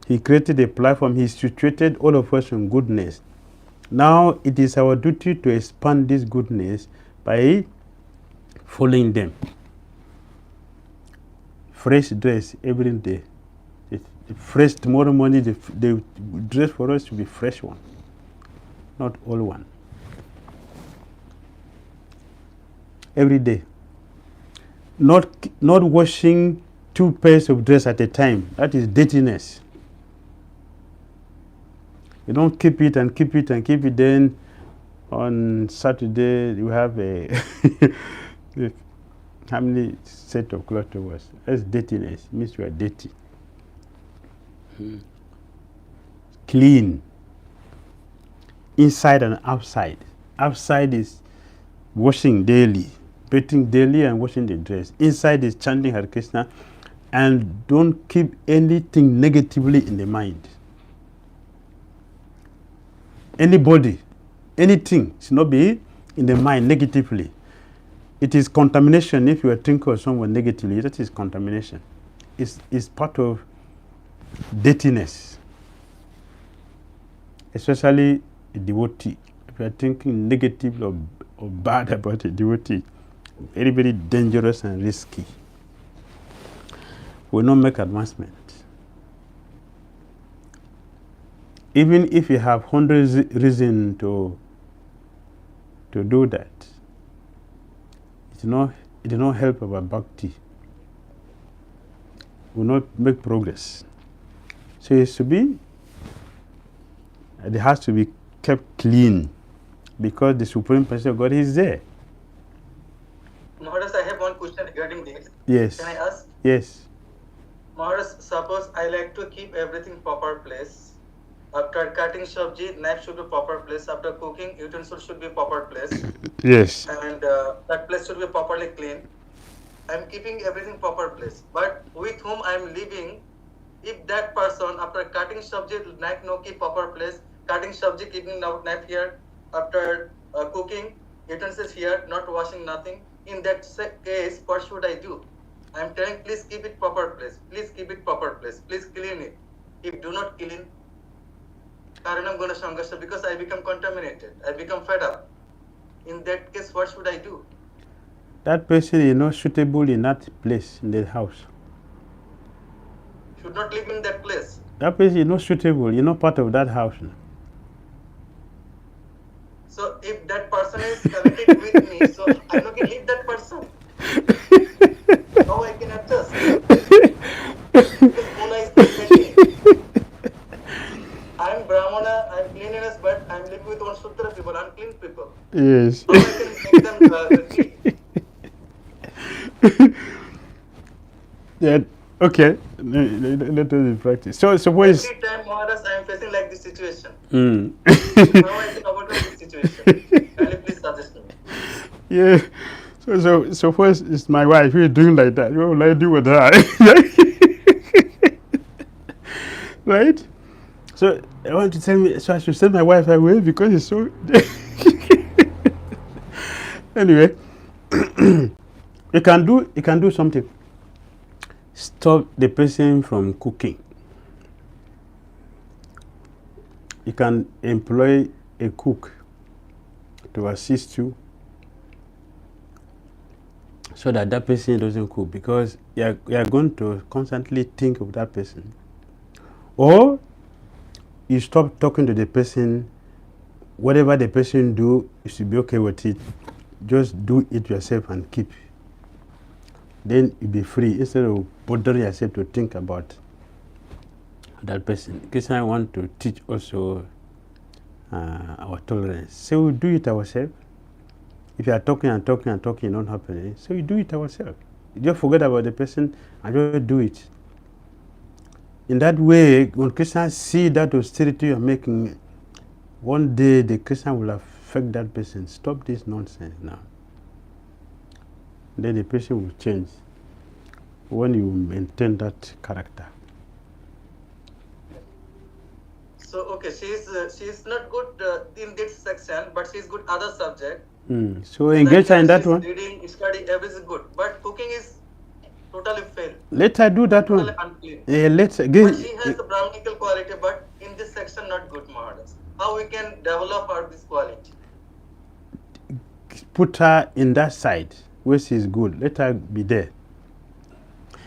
He created a platform. He situated all of us in goodness. Now it is our duty to expand this goodness by following them. Fresh dress every day. Fresh tomorrow morning, the dress for us should be fresh one, not old one. Every day. Not washing 2 pairs of dress at a time. That is dirtiness. You don't keep it and keep it and keep it. Then on Saturday you have a How many set of clothes to wash? That's dirtiness. It means you are dirty. Clean. Inside and outside. Outside is washing daily, bathing daily and washing the dress. Inside is chanting Hare Krishna, and don't keep anything negatively in the mind. Anybody, anything should not be in the mind negatively. It is contamination. If you are thinking of someone negatively, that is contamination. It's part of dirtiness, especially a devotee. If you are thinking negative or bad about a devotee, very, very dangerous and risky. Will not make advancement. Even if you have hundreds reasons to do that, it will not help our bhakti. Will not make progress. So it has to be kept clean, because the Supreme Person of God is there. Maharaj, I have one question regarding this. Yes. Can I ask? Yes. Maharaj, suppose I like to keep everything proper place. After cutting sabji, knife should be proper place. After cooking, utensil should be proper place. Yes. And that place should be properly clean. I'm keeping everything proper place. But with whom I'm living, if that person after cutting sabji, knife no keep proper place, cutting sabji, keeping knife here, after cooking, utensils here, not washing nothing, in that case, what should I do? I'm telling, please keep it proper place. Please keep it proper place. Please clean it. If do not clean, Karanam Guna Sangasha, because I become contaminated. I become fed up. In that case, what should I do? That person is not suitable in that place, in that house. Should not live in that place. That person is not suitable. You're not part of that house. So if that person is connected with me, so I'm not going to leave that person. How I can adjust? Because Mula is connected. I'm Brahmana, I'm cleanliness, but I'm living with one Sutra people, unclean people. Yes. How I can make them clean? Yeah. Okay. Let us practice. So suppose. Every time, Maharaj, I am facing like this situation. How I can overcome this situation? Can you please suggest me? Yeah. So suppose it's my wife who is doing like that. What will I do with her? Right? So I want to tell me. So I should send my wife away because it's so. Anyway, you can do something. Stop the person from cooking. You can employ a cook to assist you, so that person doesn't cook, because you are going to constantly think of that person. Or you stop talking to the person. Whatever the person do, you should be okay with it. Just do it yourself and keep. Then you'll be free instead of bothering yourself to think about that person. Because I want to teach also our tolerance. So we do it ourselves. If you are talking and talking and talking, not happening, so you do it ourselves. You just forget about the person and just do it. In that way, when Christians see that austerity you are making, one day the Christian will affect that person. Stop this nonsense now. Then the person will change when you maintain that character. So okay, she is not good in this section, but she is good other subject. So engage her in that one. Reading, study, everything good, but cooking is totally fail. Let her do that totally one. Unclean. Yeah, let's But again. she has the Brahminical quality, but in this section not good, Maharaj. How we can develop our this quality? Put her in that side where she is good. Let her be there.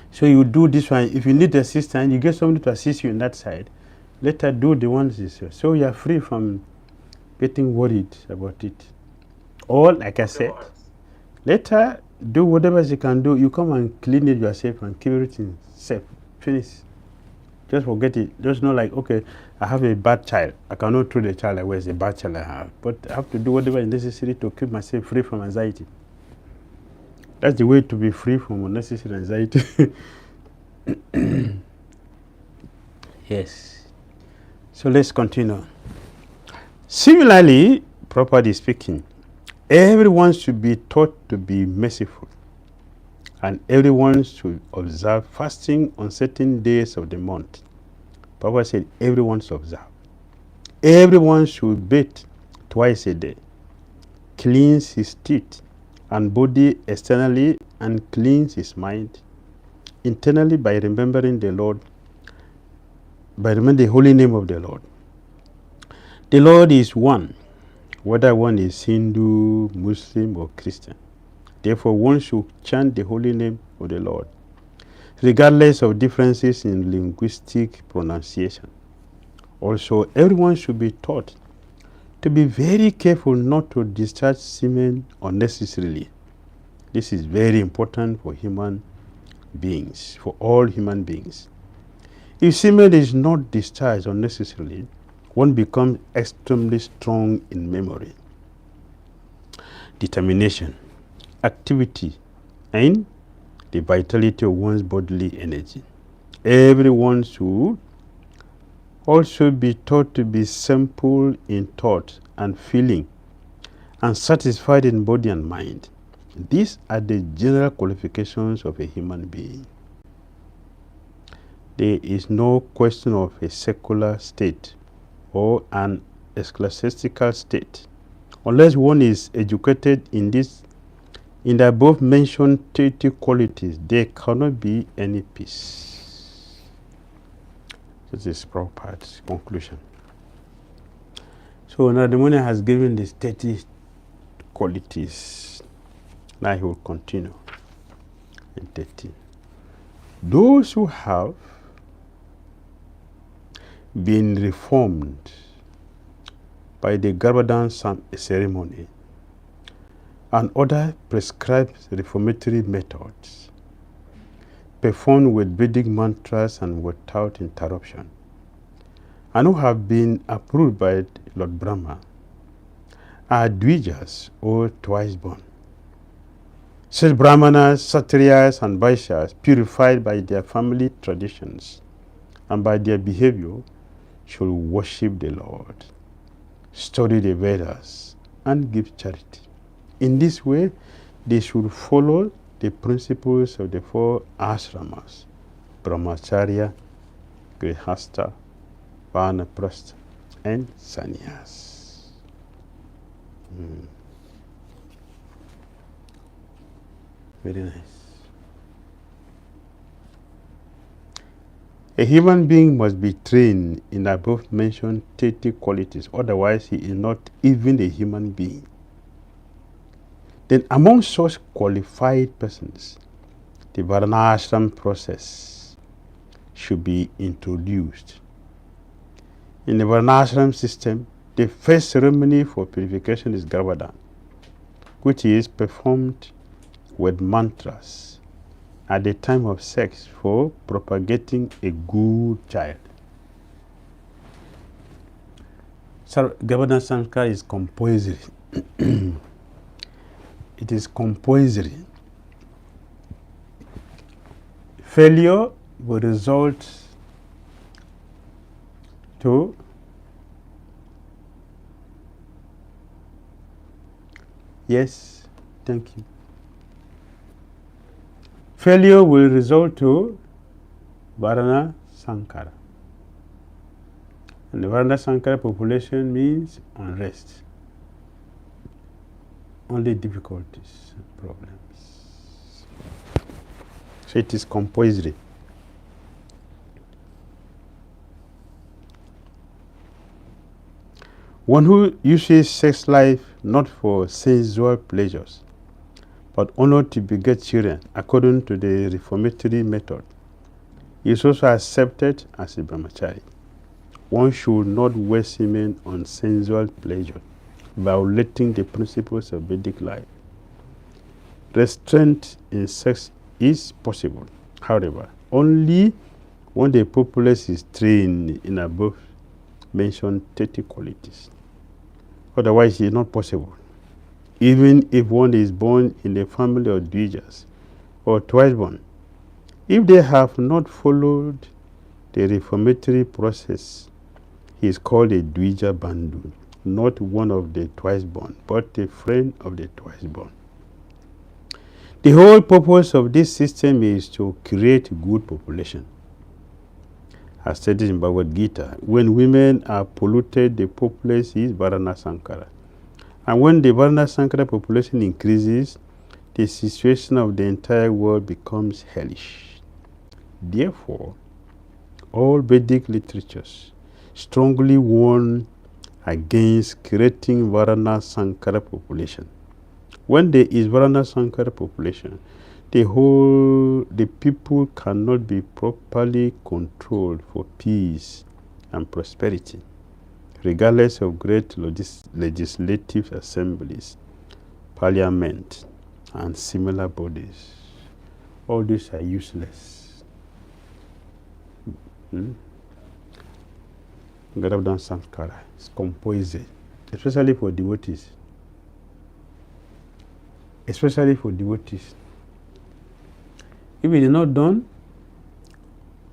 So you do this one. If you need assistance, you get somebody to assist you in that side. Let her do the ones this way. So you are free from getting worried about it. Or, like I said, let her do whatever she can do. You come and clean it yourself and keep everything safe. Finish. Just forget it. Just know, like, okay, I have a bad child. I cannot throw the child away as a bad child I have. But I have to do whatever is necessary to keep myself free from anxiety. That's the way to be free from unnecessary anxiety. Yes. So let's continue. Similarly, properly speaking, everyone should be taught to be merciful, and everyone should observe fasting on certain days of the month. Papa said everyone should observe. Everyone should bathe twice a day, cleanse his teeth and body externally, and cleanse his mind internally by remembering the Lord, by remembering the holy name of the Lord. The Lord is one, whether one is Hindu, Muslim, or Christian. Therefore, one should chant the holy name of the Lord, regardless of differences in linguistic pronunciation. Also, everyone should be taught to be very careful not to discharge semen unnecessarily. This is very important for human beings, for all human beings. If semen is not discharged unnecessarily, one becomes extremely strong in memory, determination, activity, and the vitality of one's bodily energy. Everyone should also be taught to be simple in thought and feeling, and satisfied in body and mind. These are the general qualifications of a human being. There is no question of a secular state or an ecclesiastical state. Unless one is educated in the above mentioned 30 qualities, there cannot be any peace. This is Prabhupada's conclusion. So Narada Muni has given these 30 qualities. Now he will continue in 13. Those who have been reformed by the Garbhadan ceremony and other prescribed reformatory methods, performed with Vedic mantras and without interruption, and who have been approved by Lord Brahma, are Dvijas, or twice born. Such Brahmanas, Kshatriyas, and Vaishyas, purified by their family traditions and by their behavior, should worship the Lord, study the Vedas, and give charity. In this way, they should follow the principles of the 4 ashramas: Brahmacharya, Grihastha, Vanaprastha, and Sannyas. Very nice. A human being must be trained in above mentioned 30 qualities, otherwise he is not even a human being. Then among such qualified persons, the Varnashram process should be introduced. In the Varnashram system, the first ceremony for purification is Garbhadan, which is performed with mantras at the time of sex for propagating a good child. So Garbhadan Sanskar is compulsory. It is compulsory. Failure will result to yes, thank you. Failure will result to Varna Sankara. And the Varna Sankara population means unrest. Only difficulties and problems. So it is compulsory. One who uses sex life not for sensual pleasures, but only to beget children according to the reformatory method, is also accepted as a brahmachari. One should not waste semen on sensual pleasure, violating the principles of Vedic life. Restraint in sex is possible, however, only when the populace is trained in above mentioned 30 qualities. Otherwise, it is not possible. even if one is born in a family of Dvijas or twice born. If they have not followed the reformatory process, he is called a Dvija Bandhu, not one of the twice born, but a friend of the twice born. The whole purpose of this system is to create good population. As stated in Bhagavad Gita, when women are polluted, the populace is Varna Sankara. And when the Varna Sankara population increases, the situation of the entire world becomes hellish. Therefore, all Vedic literatures strongly warn against creating Varna Sankara population. When there is Varna Sankara population, the people cannot be properly controlled for peace and prosperity, regardless of great legislative assemblies, parliament, and similar bodies. All these are useless. Garavdan Sankara is composed, especially for devotees. Especially for devotees. If it is not done,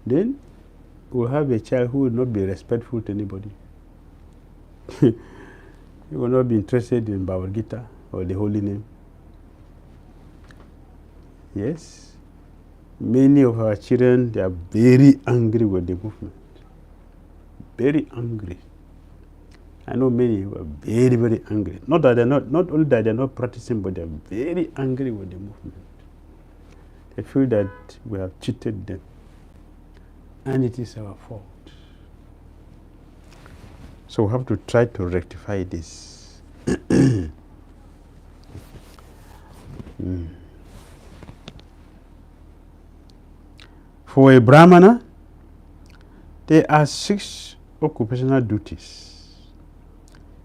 then we'll have a child who will not be respectful to anybody. He will not be interested in Bhagavad Gita or the holy name. Yes. Many of our children, they are very angry with the movement. Very angry. I know many who are very, very angry. Not only that they're not practicing, but they're very angry with the movement. They feel that we have cheated them. And it is our fault. So we have to try to rectify this. For a Brahmana, there are 6 occupational duties.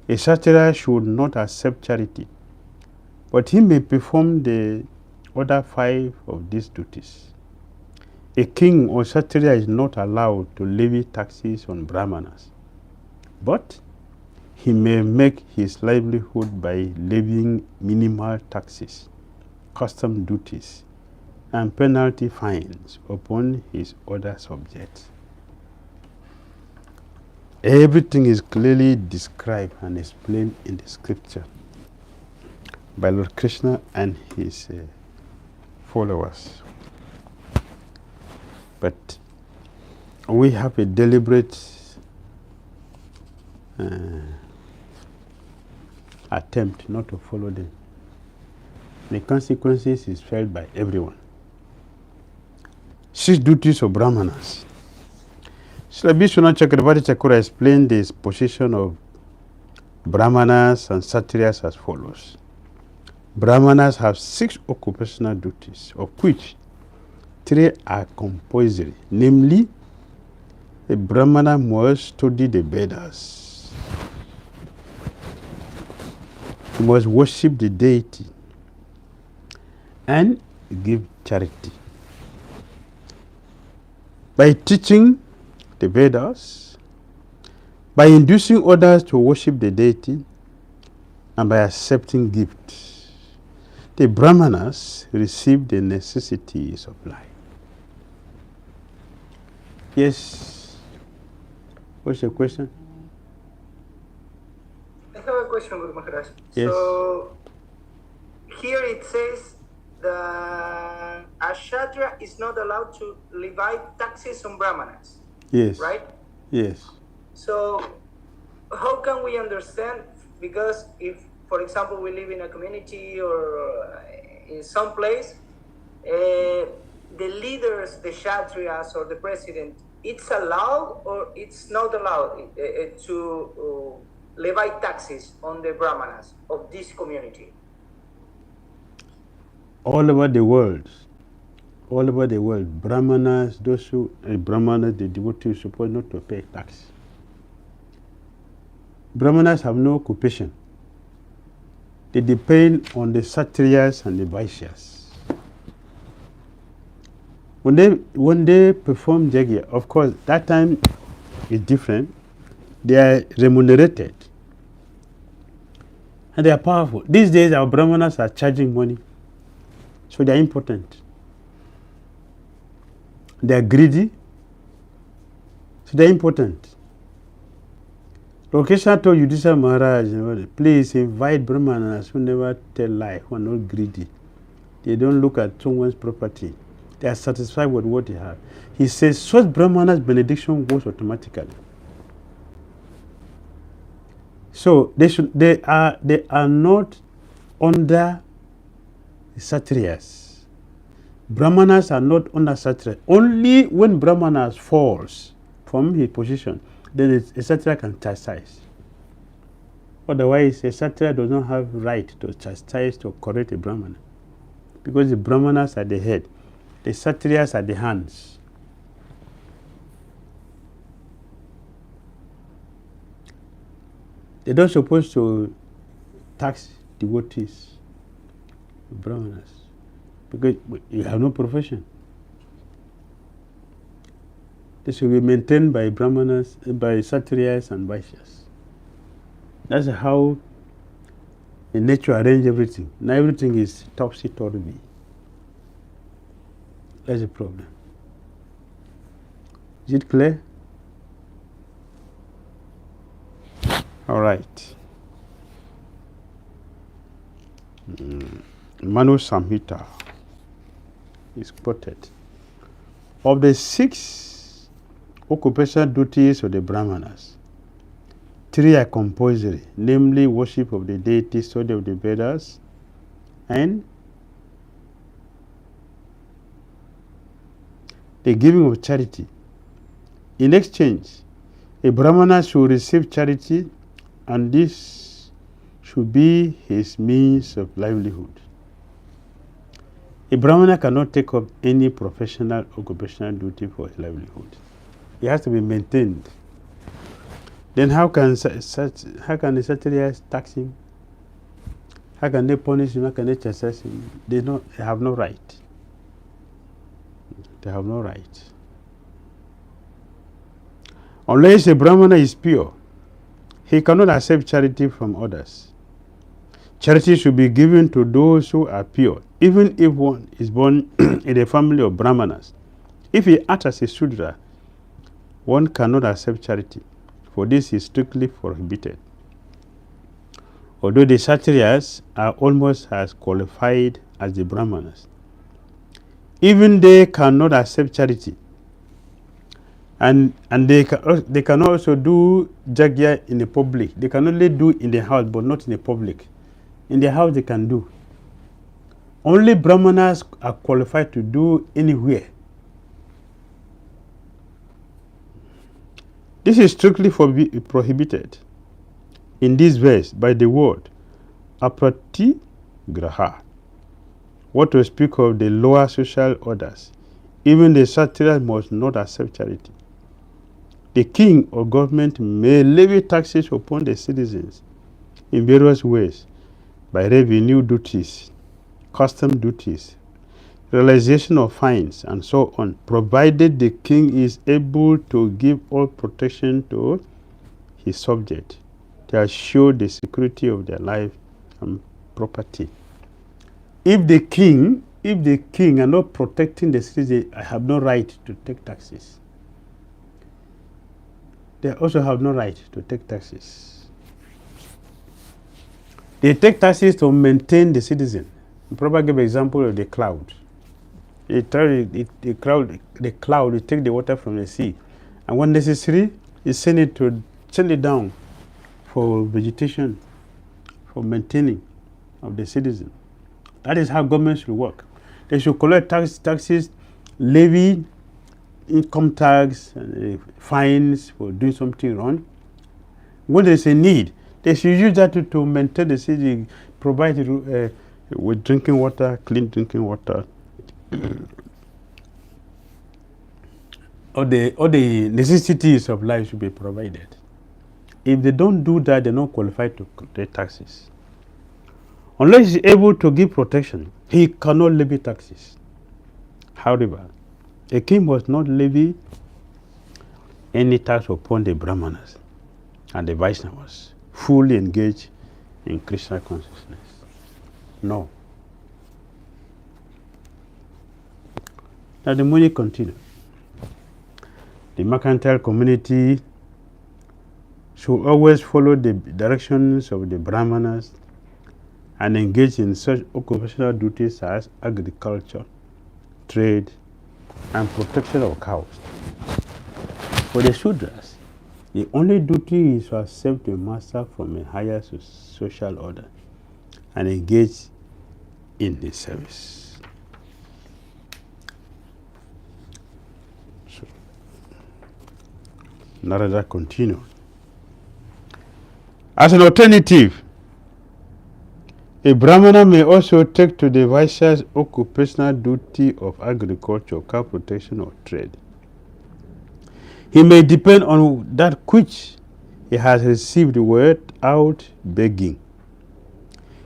A Kshatriya should not accept charity, but he may perform the other 5 of these duties. A king or Kshatriya is not allowed to levy taxes on Brahmanas, but he may make his livelihood by levying minimal taxes, custom duties, and penalty fines upon his other subjects. Everything is clearly described and explained in the scripture by Lord Krishna and his followers. But we have a deliberate attempt not to follow them. The consequences is felt by everyone. 6 duties of Brahmanas. Srila Vishwanath Chakravarti Thakura explained the position of Brahmanas and Kshatriyas as follows. Brahmanas have 6 occupational duties, of which 3 are compulsory. Namely, a Brahmana must study the Vedas. He must worship the deity and give charity. By teaching the Vedas, by inducing others to worship the deity, and by accepting gifts, the Brahmanas receive the necessities of life. Yes. What's your question? I have a question, Guru Maharaj. Yes. So here it says the Kshatriya is not allowed to levy taxes on Brahmanas. Yes. Right? Yes. So how can we understand? Because if, for example, we live in a community or in some place, the leaders, the Kshatriyas or the president, it's allowed or it's not allowed to levy taxes on the Brahmanas of this community? All over the world, Brahmanas, those who Brahmanas, the devotees, are supposed not to pay tax. Brahmanas have no occupation. They depend on the Kshatriyas and the Vaishyas. When they perform Yajna, of course, that time is different. They are remunerated. And they are powerful. These days, our Brahmanas are charging money. So they are important. They are greedy. So they are important. Lokesha told Yudhishthira Maharaj, please invite Brahmanas who never tell lie, who are not greedy. They don't look at someone's property. They are satisfied with what they have. He says, such Brahmanas' benediction goes automatically. So they are not under Kshatriyas. Brahmanas are not under Kshatriya. Only when Brahmanas falls from his position, then a Kshatriya can chastise. Otherwise, a Kshatriya does not have right to chastise, to correct a Brahmana. Because the Brahmanas are the head, the Kshatriyas are the hands. They're not supposed to tax devotees, Brahmanas, because you have no profession. They should be maintained by Brahmanas, by Kshatriyas and Vaishyas. That's how the nature arranges everything. Now everything is topsy-turvy. That's the problem. Is it clear? All right. Manu Samhita is quoted. Of the 6 occupational duties of the Brahmanas, 3 are compulsory, namely worship of the deity, study of the Vedas, and the giving of charity. In exchange, a Brahmana should receive charity, and this should be his means of livelihood. A Brahmana cannot take up any professional occupational duty for his livelihood. It has to be maintained. Then how can the Kshatriyas tax him? How can they punish him? How can they chastise him? They have no right. They have no right. Unless a Brahmana is pure, he cannot accept charity from others. Charity should be given to those who are pure, even if one is born in a family of Brahmanas. If he acts as a Shudra, one cannot accept charity, for this is strictly prohibited. Although the Kshatriyas are almost as qualified as the Brahmanas, even they cannot accept charity. And they can also do jagya in the public. They can only do in the house, but not in the public. In the house they can do. Only Brahmanas are qualified to do anywhere. This is strictly prohibited in this verse by the word aprati graha. What to speak of the lower social orders? Even the Kshatriyas must not accept charity. The king or government may levy taxes upon the citizens in various ways, by revenue duties, custom duties, realization of fines, and so on, provided the king is able to give all protection to his subject to assure the security of their life and property. If the king are not protecting the citizens, I have no right to take taxes. They also have no right to take taxes. They take taxes to maintain the citizen. Probably give an example of the cloud. The cloud, it take the water from the sea, and when necessary, it send it down for vegetation, for maintaining of the citizen. That is how government should work. They should collect taxes, levy income tax, fines for doing something wrong. When there is a need, they should use that to maintain the city, provide with drinking water, clean drinking water. All the necessities of life should be provided. If they don't do that, they're not qualified to pay taxes. Unless he's able to give protection, he cannot levy taxes. However, a king must not levy any tax upon the Brahmanas and the Vaishnavas fully engaged in Krishna consciousness. No. Now the Muni continues. The mercantile community should always follow the directions of the Brahmanas and engage in such occupational duties as agriculture, trade, and protection of cows. For the Shudras, the only duty is to accept a master from a higher social order and engage in his service. So, Narada continued. As an alternative, a Brahmana may also take to the Vaishya's occupational duty of agriculture, cow protection, or trade. He may depend on that which he has received without begging.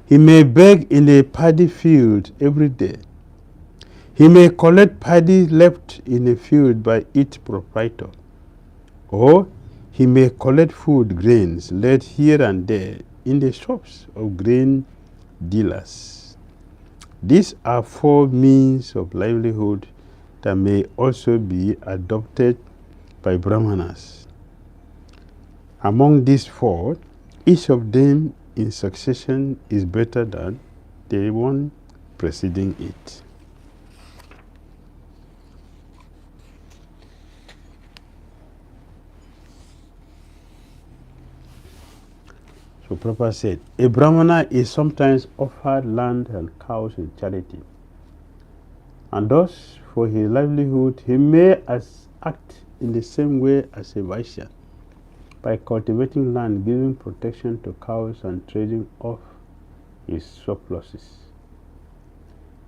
He may beg in a paddy field every day. He may collect paddy left in a field by its proprietor. Or he may collect food grains laid here and there in the shops of grain dealers. These are 4 means of livelihood that may also be adopted by Brahmanas. Among these 4, each of them in succession is better than the one preceding it. So Prabhupada said, a Brahmana is sometimes offered land and cows in charity. And thus, for his livelihood, he may act in the same way as a Vaishya, by cultivating land, giving protection to cows, and trading off his surpluses.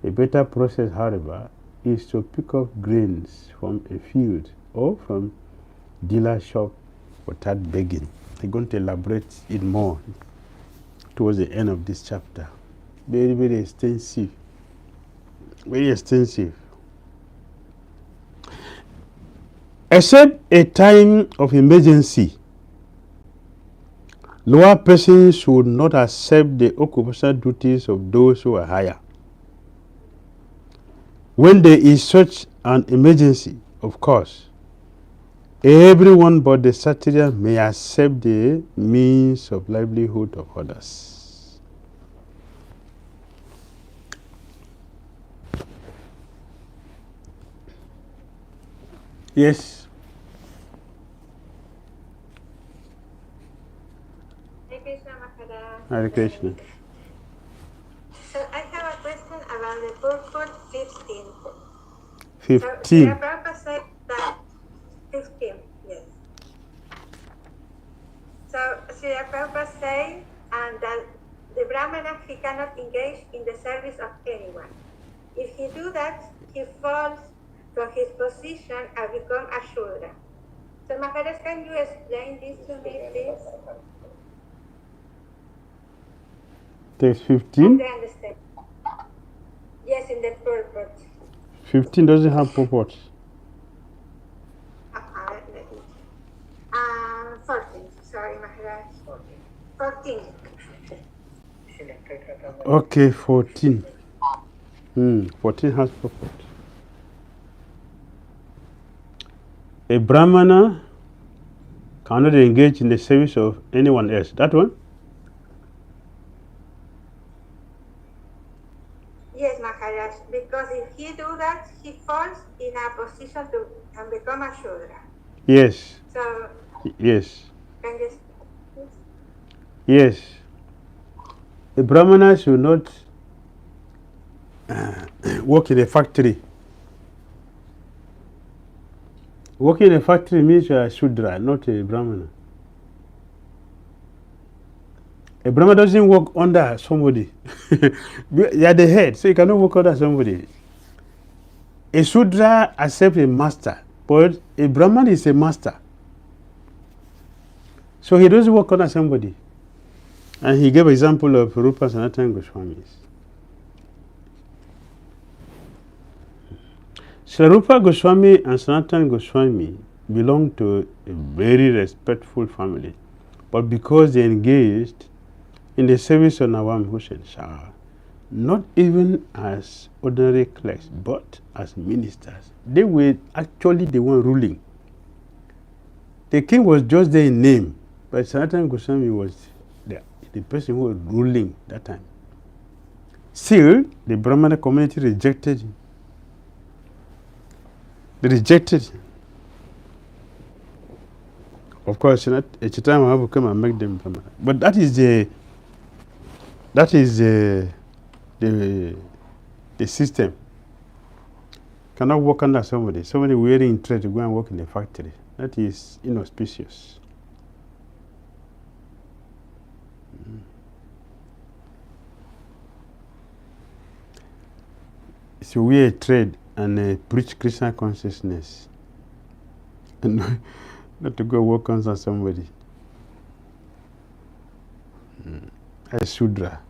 A better process, however, is to pick up grains from a field or from dealer shop without begging. I'm going to elaborate it more towards the end of this chapter. Very, very extensive. Very extensive. Except a time of emergency, lower persons should not accept the occupational duties of those who are higher. When there is such an emergency, of course, everyone but the Kshatriya may accept the means of livelihood of others. Yes. Hare Krishna Maharaj. Hare Krishna. So I have a question about the purport 15. 15. So Srila Prabhupada said that 15, yes. So Srila Prabhupada said that the Brahmana, he cannot engage in the service of anyone. If he do that, he falls from his position and become a Shudra. So Maharaj, can you explain this to me, please? Text 15? I understand. Yes, in the purport. 15 doesn't have purport. 14. Sorry, Maharaj. 14. Okay, 14. 14 has purport. A Brahmana cannot engage in the service of anyone else. That one? Yes, Maharaj, because if he do that, he falls in a position to and become a Shudra. Yes. So, yes. can you Yes. A Brahmana should not work in a factory. Working in a factory means you are a Shudra, not a Brahmana. A Brahmana doesn't work under somebody. You are the head, so you cannot work under somebody. A Shudra accepts a master, but a Brahman is a master. So he doesn't work under somebody. And he gave example of Rupa Sanatana Goswamis. Sri Rupa Goswami and Sanatana Goswami belong to a very respectful family. But because they engaged in the service of Nawam Hussein Shah, not even as ordinary clerks, but as ministers. They were actually the one ruling. The king was just there in name, but Sanatana Goswami was the person who was ruling that time. Still, the Brahmana community rejected him. They rejected him. Of course, not each time I have to come and make them Brahmana. But that is the system. Cannot work under somebody. Somebody wearing trade to go and work in the factory. That is inauspicious. So we are trade and preach Krishna consciousness, and not to go work under somebody. A Sudra.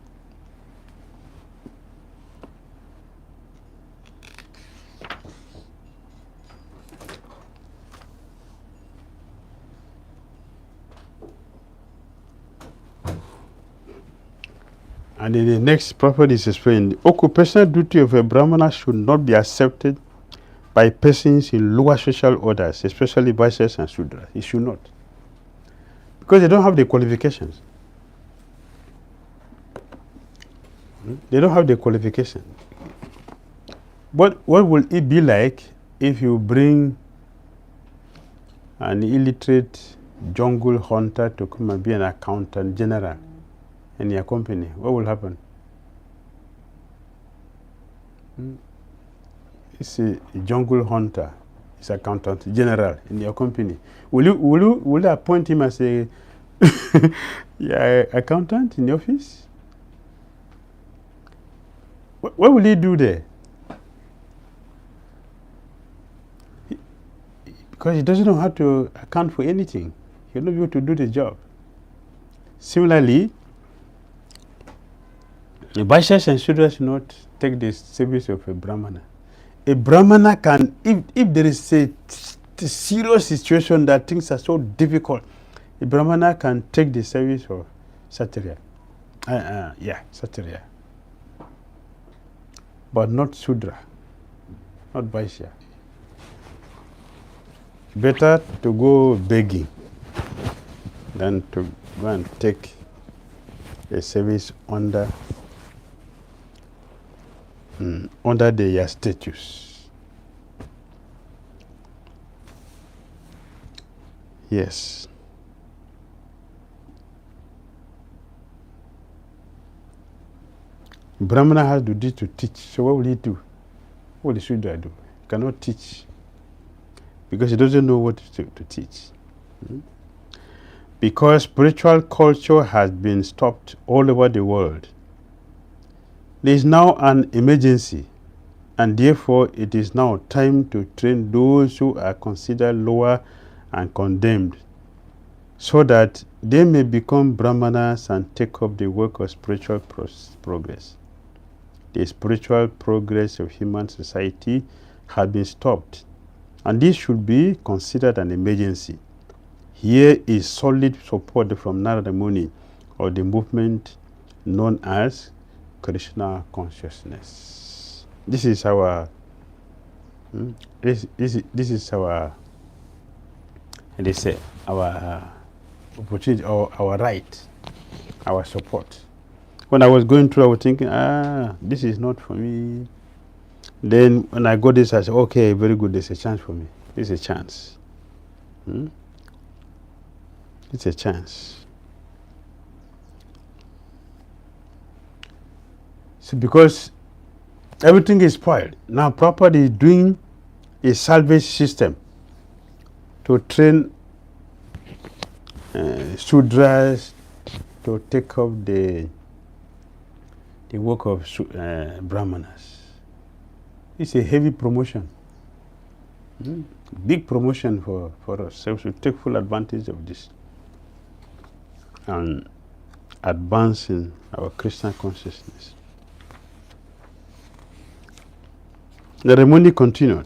And in the next property is explained, the occupational duty of a Brahmana should not be accepted by persons in lower social orders, especially Vaishyas and Sudras. It should not. Because they don't have the qualifications. They don't have the qualification. But what will it be like if you bring an illiterate jungle hunter to come and be an accountant general in your company? What will happen? It's a jungle hunter, it's accountant general in your company. Will you appoint him as a accountant in the office? What will he do there? Because he doesn't know how to account for anything. He'll not be able to do the job. Similarly, the Vaishyas and Sudras should not take the service of a Brahmana. A Brahmana can, if there is a serious situation that things are so difficult, a Brahmana can take the service of Satirya. Satirya. But not Sudra, not Vaishya. Better to go begging than to go and take a service under their status. Yes. Brahmana has the duty to teach. So what will he do? What will the Sudra do? He cannot teach because he doesn't know what to teach. Because spiritual culture has been stopped all over the world. There is now an emergency, and therefore it is now time to train those who are considered lower and condemned, so that they may become Brahmanas and take up the work of spiritual progress. The spiritual progress of human society has been stopped, and this should be considered an emergency. Here is solid support from Narada Muni of the movement known as Krishna consciousness. This is our this is our, they say, our opportunity, our right, our support. When I was going through, I was thinking, this is not for me. Then when I got this, I said, okay, very good, there's a chance for me. There's a chance. It's a chance. So because everything is spoiled, now Prabhupada is doing a salvage system to train Sudras to take up the work of Brahmanas. It's a heavy promotion. Big promotion for us. So we should take full advantage of this and advance in our Krishna consciousness. The ceremony continued.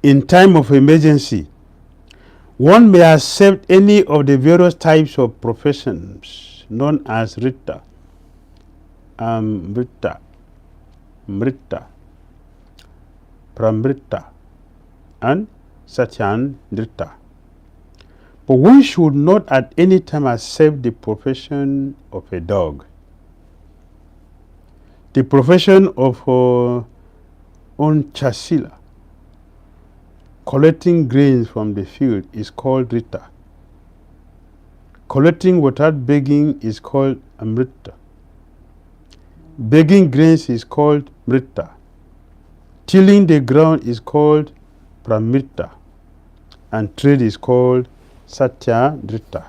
In time of emergency, One may accept any of the various types of professions known as Rita, Amrita, Mrita, Pramrita, and Satyandrita. But one should not at any time accept the profession of a dog. The profession of Chasila, collecting grains from the field, is called Rita. Collecting without begging is called Amrita. Begging grains is called Mrita. Tilling the ground is called Pramrita. And trade is called Satyandrita.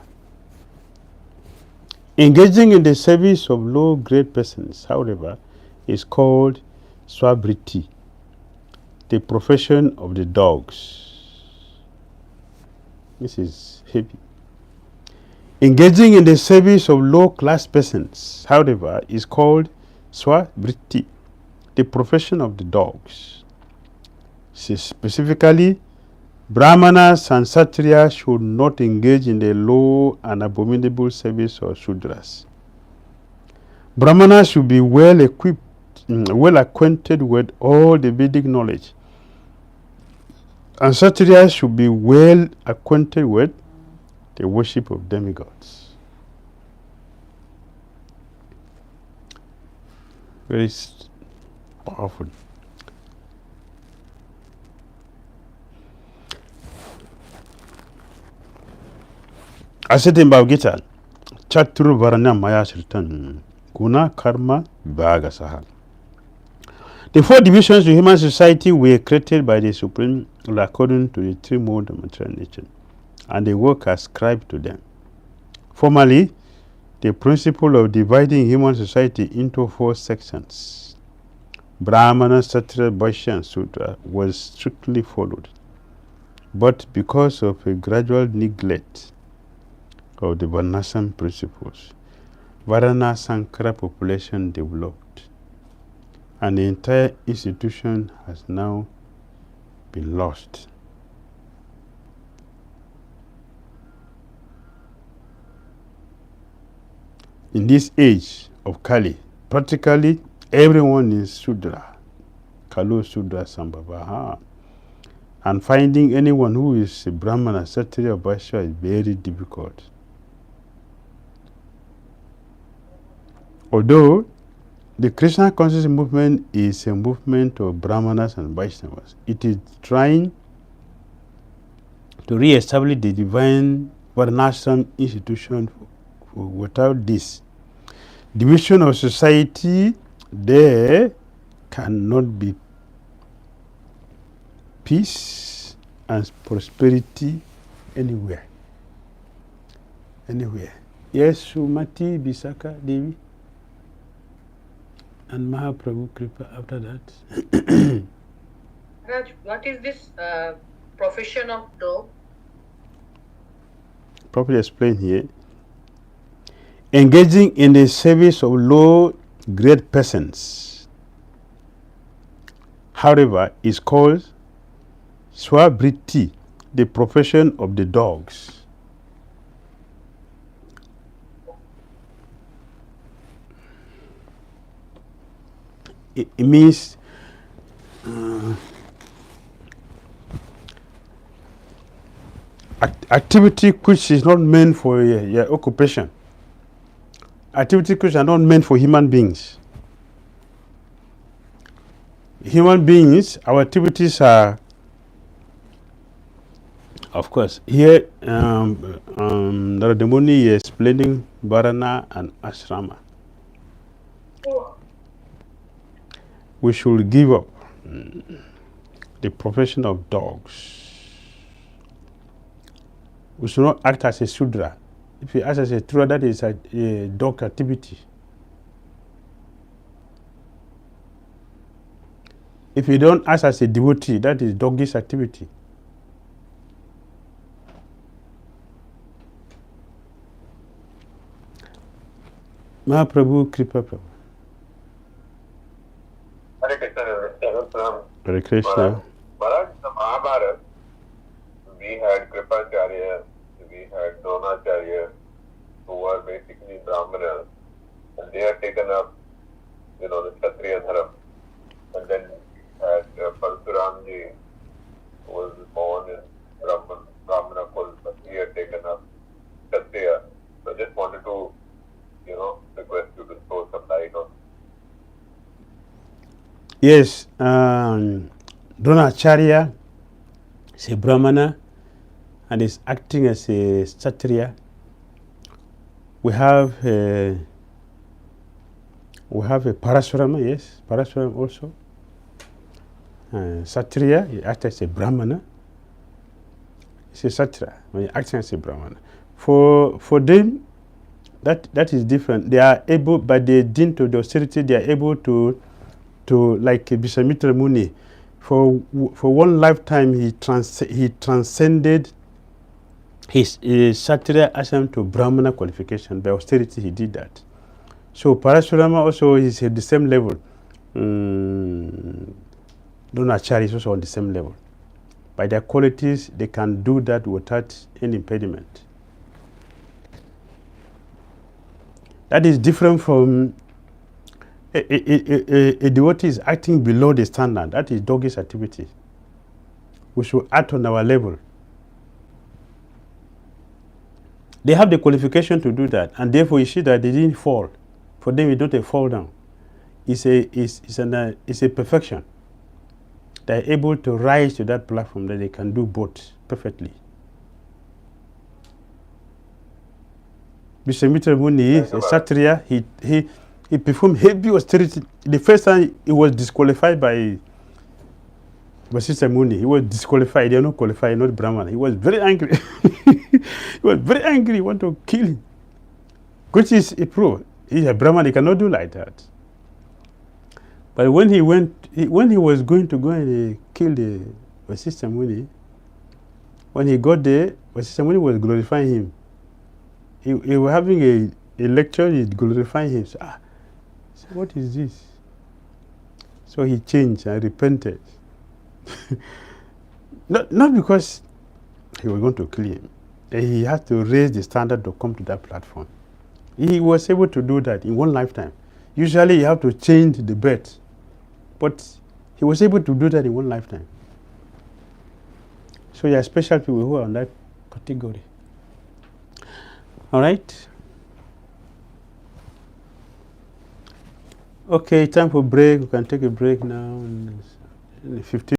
Engaging in the service of low-grade persons, however, is called Swabriti, the profession of the dogs. This is heavy. Engaging in the service of low-class persons, however, is called Swabriti, the profession of the dogs. Specifically, Brahmanas and Kshatriyas should not engage in the low and abominable service of Shudras. Brahmanas should be well equipped, well acquainted with all the Vedic knowledge, and Kshatriyas should be well acquainted with the worship of demigods. Very powerful. Asete in Bhagavad Gita, Chatru Varna Maya Shritan, Guna Karma Bhaga Sahal. The four divisions of human society were created by the Supreme Lord according to the three modes of material nature, and the work ascribed to them. Formally, the principle of dividing human society into four sections, Brahmana, Kshatriya, Vaishya, and Sudra, was strictly followed. But because of a gradual neglect of the Varnasam principles, Varna Sankara population developed, and the entire institution has now been lost. In this age of Kali, practically everyone is Sudra, Kalu Sudra Sambhava, and finding anyone who is a Brahmana, Kshatriya, or Vaishya is very difficult. Although the Krishna consciousness movement is a movement of Brahmanas and Vaishnavas, it is trying to re-establish the divine Varnashram institution. Without this division of society, there cannot be peace and prosperity anywhere. Anywhere. Yes, Sumati Bisaka Devi and Mahaprabhu Kripa after that. Raj, what is this profession of dog? Properly explained here. Engaging in the service of low-grade persons, however, is called Swabriti, the profession of the dogs. It means activity which is not meant for your occupation. Activity which are not meant for human beings. Human beings, our activities are, of course, here Narada Muni is explaining Varna and Ashrama. We should give up the profession of dogs. We should not act as a Sudra. If you act as a Sudra, that is a dog activity. If you don't act as a devotee, that is doggish activity. Mahaprabhu Kripa Prabhu. Hare Krishna. Hare Krishna. Maharaj, in the Mahabharata, we had Kripacharya they had taken up, the Kshatriya Dharam. And then had Parsuramji, who was born in Brahmana Kul, but he had taken up Kshatriya. So I just wanted to, request you to throw some light on. Yes, Dronacharya is a Brahmana and is acting as a Kshatriya. We have a Parasurama, yes, Parasurama also. Kshatriya, he acts as a Brahmana. It's a Kshatriya, when he acts as a Brahmana. For them, that is different. They are able, by the dint of the austerity, they are able to like Vishwamitra Muni, for one lifetime he transcended his Kshatriya ashram to Brahmana qualification. By austerity he did that. So Parasurama also is at the same level. Dronacharya is also on the same level. By their qualities, they can do that without any impediment. That is different from a devotee is acting below the standard. That is doggish activity. We should act on our level. They have the qualification to do that, and therefore you see that they didn't fall. For them, it's not a fall down. It's a perfection. They are able to rise to that platform that they can do both perfectly. Vishwamitra Muni is a Kshatriya. He performed heavy austerity. The first time he was disqualified by Vasishtha Muni. He was disqualified. They are not qualified, not Brahmana. He was very angry. He was very angry. He wanted to kill him. Which is a proof. He's a Brahman. He cannot do like that. But when he was going to go and kill the Vasishtha Muni, when he got there, Vasishtha Muni was glorifying him. He was having a lecture. He glorifying him. So, what is this? So he changed and repented. Not because he was going to kill him. He had to raise the standard to come to that platform. He was able to do that in one lifetime. Usually you have to change the birth. But he was able to do that in one lifetime. So there are special people who are on that category. All right? Okay, time for break. We can take a break now. In 15